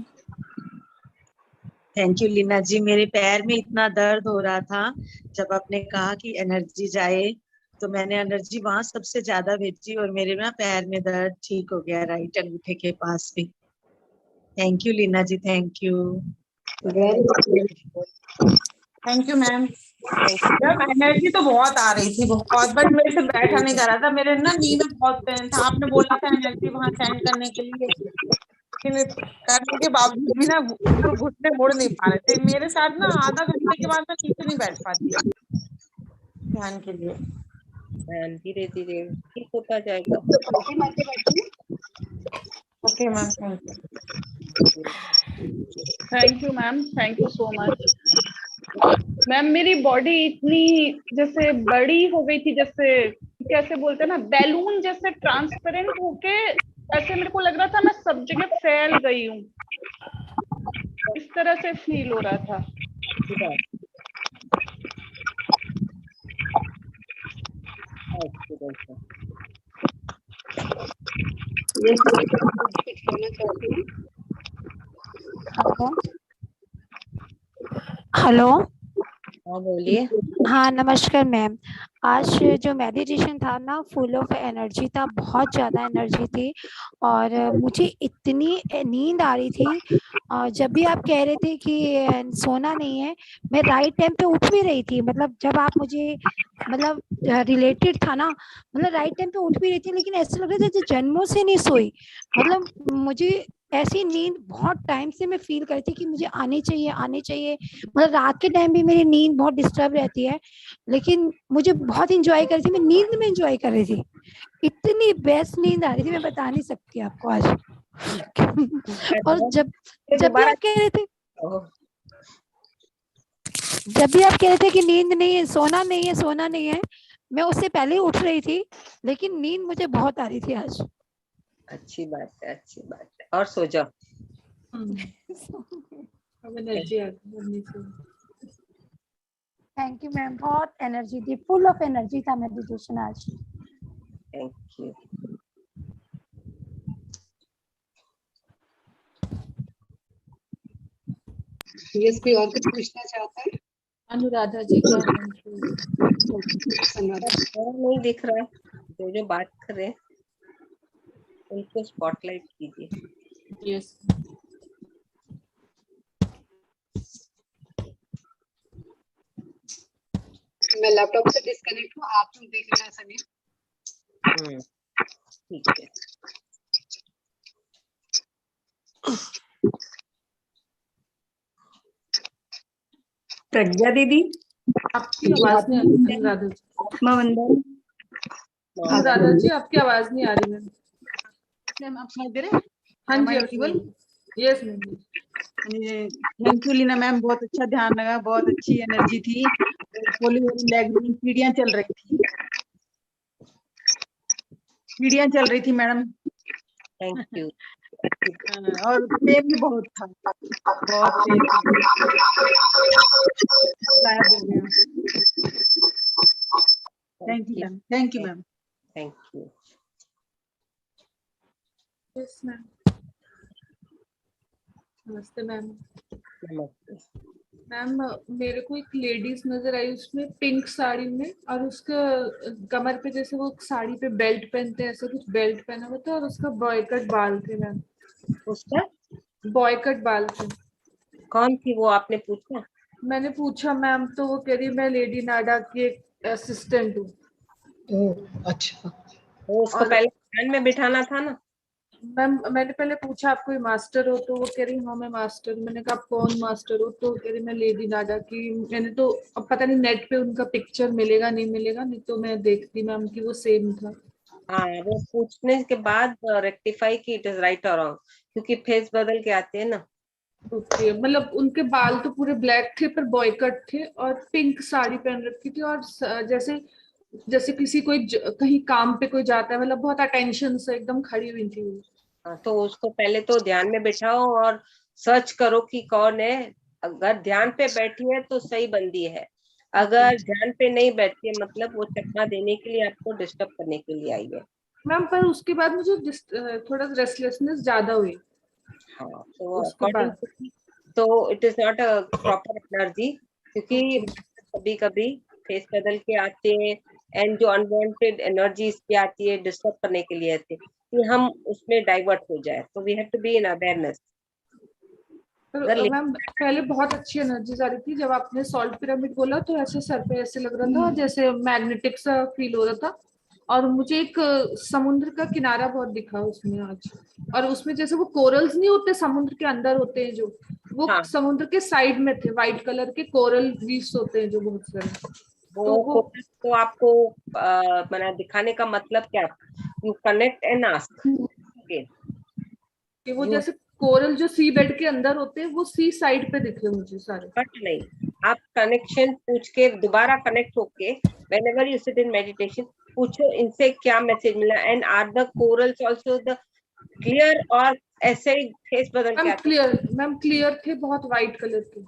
Thank you Leena ji. मेरे पैर में इतना दर्द हो रहा था, जब आपने कहा कि एनर्जी जाए तो मैंने एनर्जी वहां सबसे ज्यादा भेजी और मेरे ना पैर में दर्द ठीक हो गया, राइट अंगूठे के पास भी। Thank you Leena ji, thank you. Thank you ma'am. Ma'am energy तो बहुत आ रही थी, बहुत, बट मेरे से बैठा नहीं जा रहा था, मेरे ना नी में बहुत पेन था। आपने बोला था एनर्जी वहां सेंड करने के लिए, लेकिन करने के बावजूद भी ना ऊपर घुटने मुड़ नहीं पा रहे थे मेरे साथ ना। आधा घंटे के बाद मैं नीचे नहीं बैठ पाती ध्यान के लिए। धीरे धीरे ठीक होता जाएगा। Okay ma'am, thank you. Thank you ma'am, thank you so much. Ma'am मेरी बॉडी इतनी जैसे बड़ी हो गई थी, जैसे कैसे बोलते हैं ना, बैलून जैसे ट्रांसपेरेंट होके ऐसे मेरे को लग रहा था मैं सब जगह फैल गई हूँ, इस तरह से फील हो रहा था। हेलो। हाँ बोलिए। हाँ नमस्कार मैम। आज जो मेडिटेशन था ना, फुल ऑफ एनर्जी था, बहुत ज़्यादा एनर्जी थी और मुझे इतनी नींद आ रही थी। और जब भी आप कह रहे थे कि सोना नहीं है, मैं राइट टाइम पे उठ भी रही थी। मतलब जब आप मुझे मतलब रिलेटेड था ना, मतलब राइट टाइम पे उठ भी रही थी, लेकिन ऐसा लग रहा था जैसे जन्मों से नहीं सोई। मतलब मुझे ऐसी नींद बहुत टाइम से मैं फील करती कि मुझे आनी चाहिए आनी चाहिए। मतलब रात के टाइम भी मेरी नींद बहुत डिस्टर्ब रहती है, लेकिन मुझे बहुत इंजॉय कर रही थी, मैं नींद में इंजॉय कर रही थी। इतनी बेस्ट नींद आ रही थी, मैं बता नहीं सकती आपको आज। और जब जब भी आप कह रहे थे जब भी आप कह रहे थे कि नींद नहीं है, सोना नहीं है, सोना नहीं है, मैं उससे पहले ही उठ रही थी, लेकिन नींद मुझे बहुत आ रही थी आज। अच्छी बात है, अच्छी बात है। और सो जाओ। थैंक यू मैम, बहुत एनर्जी थी, फुल ऑफ एनर्जी था मेडिटेशन आज। Thank you. यस, कोई और कुछ पूछना चाहता है? अनुराधा जी का नहीं दिख रहा, जो बात कर रहे हैं उनको स्पॉटलाइट कीजिए। यस। मैं लैपटॉप से डिस्कनेक्ट हूँ, आप लोग देख लेना सभी। ठीक है। प्रज्ञा दीदी, आपकी आवाज नहीं आ रही। अनुराधा जी, आत्मावंदन। अनुराधा जी आपकी आवाज नहीं आ रही मैम। मैम आप सुनाई दे रहे? हाँ जी, केवल yes ma'am. Thank you Leena ma'am, बहुत अच्छा ध्यान लगा, बहुत अच्छी एनर्जी थी। लेग में सीढ़ियां चल रही थी, सीढ़ियां चल रही थी मैडम। Thank you. और पेन भी बहुत था, बहुत pain. Thank you ma'am, thank you ma'am, thank you. Yes ma'am. नमस्ते मैम। नमस्ते मैम, मेरे को एक लेडीज नजर आई, उसमें पिंक साड़ी में, और उसका कमर पे जैसे वो साड़ी पे बेल्ट पहनते हैं, ऐसा कुछ बेल्ट पहना हुआ था, और उसका बॉयकट बाल थे मैम। उसका बॉयकट बाल थे। कौन थी वो, आपने पूछा? मैंने पूछा मैम, तो वो कह रही मैं लेडी नाडा की एक असिस्टेंट हूँ। अच्छा। तो उसको पहले ध्यान में बिठाना था ना मैम। मैंने पहले पूछा आप कोई मास्टर हो, तो वो कह रही हाँ मैं मास्टर। मैंने कहा आप कौन मास्टर हो, तो कह रही मैं लेडी नाडा की। मैंने तो अब पता नहीं नेट पे उनका पिक्चर मिलेगा नहीं मिलेगा, नहीं तो मैं देखती मैम कि वो सेम था। हाँ, वो पूछने के बाद रेक्टिफाई की इट इज राइट और रॉन्ग, क्योंकि फेस बदल के आते हैं ना। ओके, मतलब उनके बाल तो पूरे ब्लैक थे पर बॉय कट थे और पिंक साड़ी पहन रखी थी, और जैसे जैसे किसी कोई कहीं काम पे कोई जाता है, मतलब बहुत अटेंशन से एकदम खड़ी हुई थी वो। हाँ, तो उसको पहले तो ध्यान में बिठाओ और सर्च करो कि कौन है। अगर ध्यान पे बैठी है तो सही बंदी है, अगर ध्यान पे नहीं बैठती है मतलब वो चकमा देने के लिए, आपको डिस्टर्ब करने के लिए आई है। मैम पर उसके बाद मुझे थोड़ा रेस्टलेसनेस ज्यादा हुई। हाँ, तो उसके अकॉर्डिंग बाद तो it is not a proper energy, क्योंकि कभी कभी फेस बदल के आते हैं एंड जो अनवांटेड एनर्जी इसकी आती है डिस्टर्ब करने के लिए आती है, कि हम उसमें डाइवर्ट हो जाए, तो we have to be in awareness. Ma'am पहले बहुत अच्छी एनर्जीज आ रही थी, जब आपने सॉल्ट पिरामिड बोला तो ऐसे सर पे ऐसे लग रहा था जैसे मैग्नेटिक सा फील हो रहा था, और मुझे एक समुद्र का किनारा बहुत दिखा उसमें आज। और उसमें जैसे वो कोरल्स नहीं होते समुद्र के अंदर होते हैं जो, वो हाँ, समुद्र के साइड में थे, व्हाइट कलर के कोरल रीफ्स होते हैं जो बहुत सारे। वो तो आपको मैंने दिखाने का मतलब क्या, यू कनेक्ट एंड आस्क। कि वो जैसे कोरल जो सी बेड के अंदर होते हैं वो सी साइड पे दिखे मुझे सारे। बट नहीं, आप कनेक्शन पूछ के दोबारा कनेक्ट होके whenever you sit in meditation, पूछो इनसे क्या मैसेज मिला, and are the corals also the clear, और ऐसे ही फेस बदल के आते हैं। मैम क्लियर थे, बहुत व्हाइट कलर के।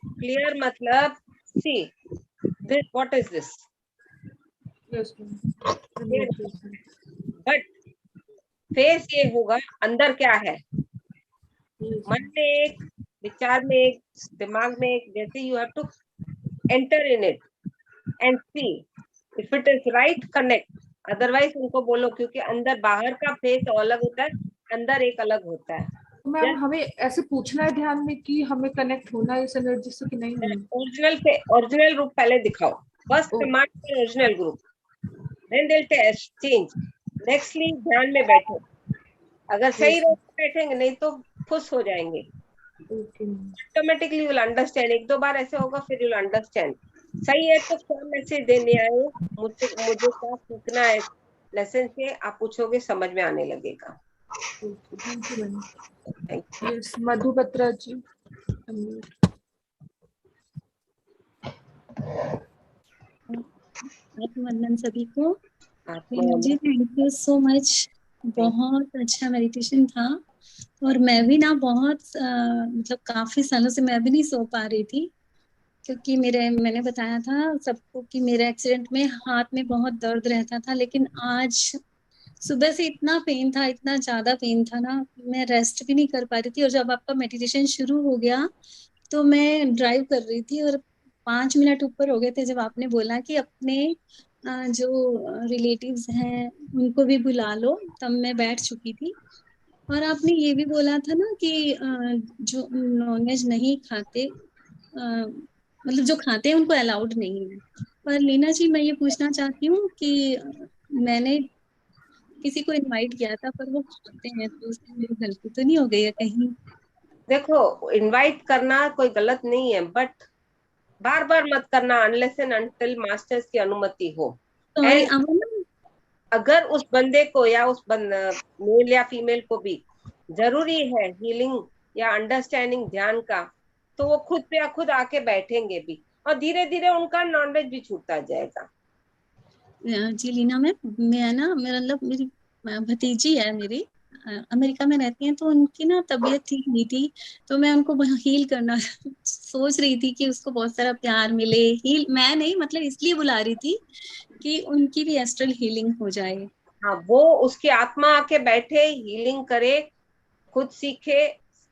क्लियर मतलब see this, what is this, but face ये होगा अंदर क्या है, मन में एक, विचार में एक, दिमाग में एक, जैसे you have to enter in it and see if it is right, connect. Otherwise उनको बोलो, क्योंकि अंदर बाहर का फेस अलग होता है, अंदर एक अलग होता है। मैम हमें ऐसे पूछना है ध्यान में कि हमें कनेक्ट होना है इस एनर्जी से कि नहीं होना। ओरिजिनल रूप पहले दिखाओ, first command original group, then they will change. Nextly ध्यान में बैठो, अगर सही रूप में बैठेंगे, नहीं तो खुश हो जाएंगे, ऑटोमेटिकली विल अंडरस्टैंड। एक दो बार ऐसे होगा फिर विल अंडरस्टैंड। सही है तो क्या मैसेज देने आए हो, मुझे क्या सीखना है लेसन से, आप पूछोगे समझ में आने लगेगा। मधु बत्रा जी। वंदन सभी को। जी थैंक यू सो मच, बहुत अच्छा मेडिटेशन था। और मैं भी ना बहुत मतलब काफी सालों से मैं भी नहीं सो पा रही थी, क्योंकि मैंने बताया था सबको कि मेरे एक्सीडेंट में हाथ में बहुत दर्द रहता था, लेकिन आज सुबह से इतना पेन था, इतना ज्यादा पेन था ना, मैं रेस्ट भी नहीं कर पा रही थी। और जब आपका मेडिटेशन शुरू हो गया तो मैं ड्राइव कर रही थी और 5 मिनट ऊपर हो गए थे जब आपने बोला कि अपने जो रिलेटिव्स हैं उनको भी बुला लो, तब मैं बैठ चुकी थी। और आपने ये भी बोला था ना कि जो नॉनवेज नहीं खाते, मतलब जो खाते हैं उनको अलाउड नहीं है। पर लीना जी मैं ये पूछना चाहती हूँ कि मैंने किसी को इनवाइट किया था पर वो खाते हैं, तो उसमें मेरी गलती तो नहीं हो गई है कहीं? देखो, इनवाइट करना कोई गलत नहीं है, बट बार बार मत करना अनलेस एंड अनटिल मास्टर्स की अनुमति हो। अगर उस बंदे को या उस मेल या फीमेल को भी जरूरी है हीलिंग या अंडरस्टैंडिंग ध्यान का, तो वो खुद पे खुद आके बैठेंगे भी, और धीरे धीरे उनका नॉनवेज भी छूटता जाएगा। जी लीना मैम, मैं ना मतलब मेरी भतीजी है मेरी, अमेरिका में रहती हैं, तो उनकी ना तबीयत ठीक नहीं थी, तो मैं उनको हील करना सोच रही थी कि उसको बहुत सारा प्यार मिले। हील मैं नहीं, मतलब इसलिए बुला रही थी कि उनकी भी एस्ट्रल हीलिंग हो जाए। हाँ, वो उसकी आत्मा आके बैठे, हीलिंग करे, खुद सीखे,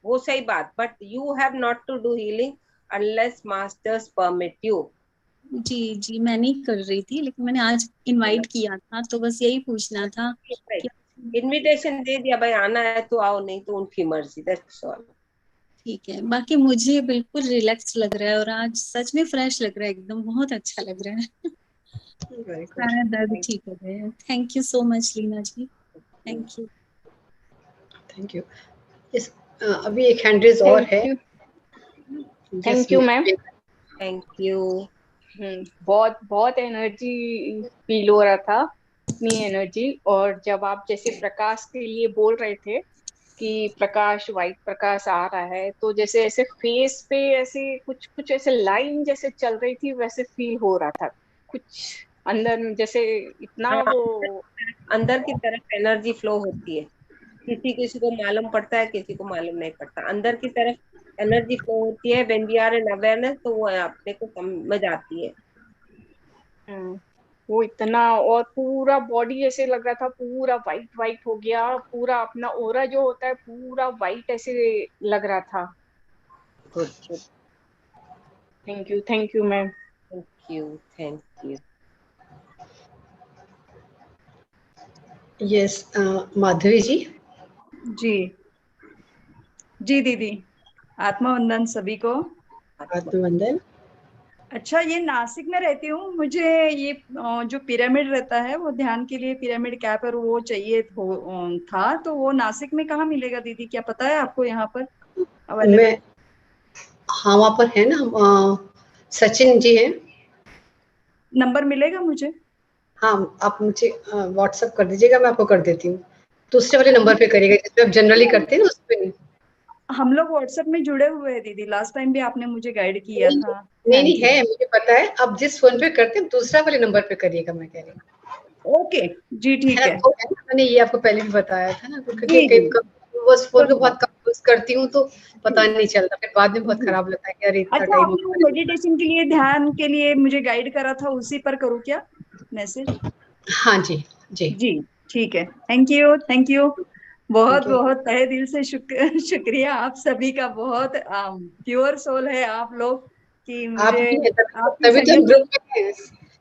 वो सही बात, but you have not to do healing unless masters permit you. जी जी, मैं नहीं कर रही थी, लेकिन मैंने आज इनवाइट किया था, तो बस यही पूछना था। इनविटेशन दे दिया भाई, आना है तो आओ, नहीं तो उनकी मर्जी, दैट्स ऑल। ठीक है, बाकी मुझे बिल्कुल रिलैक्स लग रहा है और आज सच में फ्रेश लग रहा है, एकदम बहुत अच्छा लग रहा है। सारा दर्द ठीक हो गया है। Thank you so much Leena ji, thank you. Thank you. अभी एक हैंड रेज और है। Thank you ma'am. Thank you. बहुत बहुत एनर्जी फील हो रहा था, इतनी एनर्जी। और जब आप जैसे प्रकाश के लिए बोल रहे थे कि प्रकाश, व्हाइट प्रकाश आ रहा है, तो जैसे ऐसे फेस पे ऐसे कुछ कुछ ऐसे लाइन जैसे चल रही थी, वैसे फील हो रहा था कुछ अंदर में, जैसे इतना हाँ, वो अंदर की तरफ एनर्जी फ्लो होती है। किसी किसी को मालूम पड़ता है, किसी को मालूम नहीं पड़ता। अंदर की तरफ एनर्जी फ्लो होती है when we are in awareness, तो वो अपने को समझ आती है। वो इतना, और पूरा बॉडी ऐसे लग रहा था पूरा वाइट वाइट हो गया, पूरा अपना ओरा जो होता है पूरा वाइट ऐसे लग रहा था। Good good, thank you ma'am. Thank you. Yes, Madhavi ji. जी जी दीदी, आत्मवंदन सभी को। आत्मवंदन। अच्छा, ये नासिक में रहती हूँ। मुझे ये जो पिरामिड रहता है, वो ध्यान के लिए पिरामिड कैप और वो चाहिए था, तो वो नासिक में कहाँ मिलेगा दीदी, क्या पता है आपको यहाँ पर अवेलेबल? मैं, हाँ वहाँ पर है ना, सचिन जी हैं। नंबर मिलेगा मुझे? हाँ, आप मुझे व्हाट्सएप कर दीजिएगा, मैं आपको कर देती हूँ। दूसरे वाले नंबर पे करिएगा जिसपे आप जनरली करते हैं ना, उस पे नहीं। हम लोग व्हाट्सएप में जुड़े हुए हैं दीदी, लास्ट टाइम भी आपने मुझे गाइड किया था। नहीं है, मुझे पता है। आप जिस फोन पे करते हैं दूसरा वाले नंबर पे करिएगा, मैं कह रही हूँ। ओके जी, ठीक है। मैंने ये आपको पहले भी बताया था ना, क्योंकि उस फोन को बहुत कम यूज करती हूँ तो पता नहीं चलता, फिर बाद में बहुत खराब लगता है कि अरे इतना अच्छा, टाइम। आपने मेडिटेशन के लिए, ध्यान के लिए मुझे गाइड करा था, उसी पर करूँ क्या मैसेज? हाँ जी जी जी, ठीक है। Thank you, thank you. बहुत बहुत तहे दिल से शुक्रिया आप सभी का। बहुत प्योर सोल है आप लोग कि मुझे आपकी तभी तो हम संगत। ग्रुप में हैं।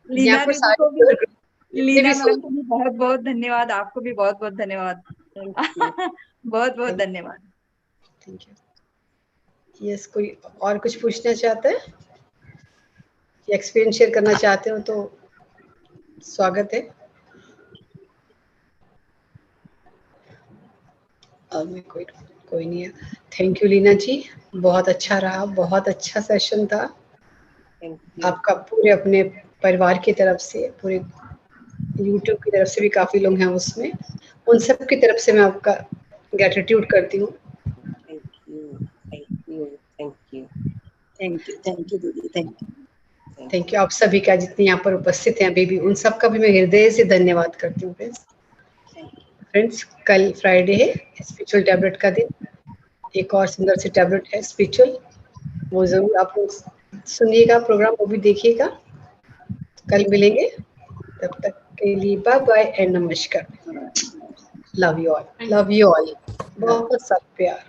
लीना यहाँ पर दीदी को भी, सारे लीना मैम को भी बहुत बहुत धन्यवाद, आपको भी बहुत बहुत धन्यवाद। बहुत बहुत धन्यवाद। Thank you. यस, कोई और कुछ पूछना चाहते हैं, एक्सपीरियंस शेयर करना चाहते हो तो स्वागत है। कोई नहीं है। थैंक यू लीना जी, बहुत अच्छा रहा, बहुत अच्छा सेशन था आपका। पूरे अपने परिवार की तरफ से, पूरे यूट्यूब की तरफ से भी काफी लोग हैं उसमें, उन सब की तरफ से मैं आपका ग्रेटिट्यूड करती हूँ। Thank you, thank you, thank you, thank you दीदी, थैंक यू। थैंक यू आप सभी का, जितने यहाँ पर उपस्थित हैं अभी भी, उन सब का भी मैं हृदय से धन्यवाद करती हूँ। फ्रेंड्स, कल फ्राइडे है, स्पिरिचुअल टैबलेट का दिन। एक और सुंदर सी टैबलेट है स्पिरिचुअल, वो जरूर आप लोग सुनिएगा, प्रोग्राम वो भी देखिएगा। कल मिलेंगे, तब तक के लिए बाय बाय एंड नमस्कार। Love you all, love you all, बहुत सारा प्यार।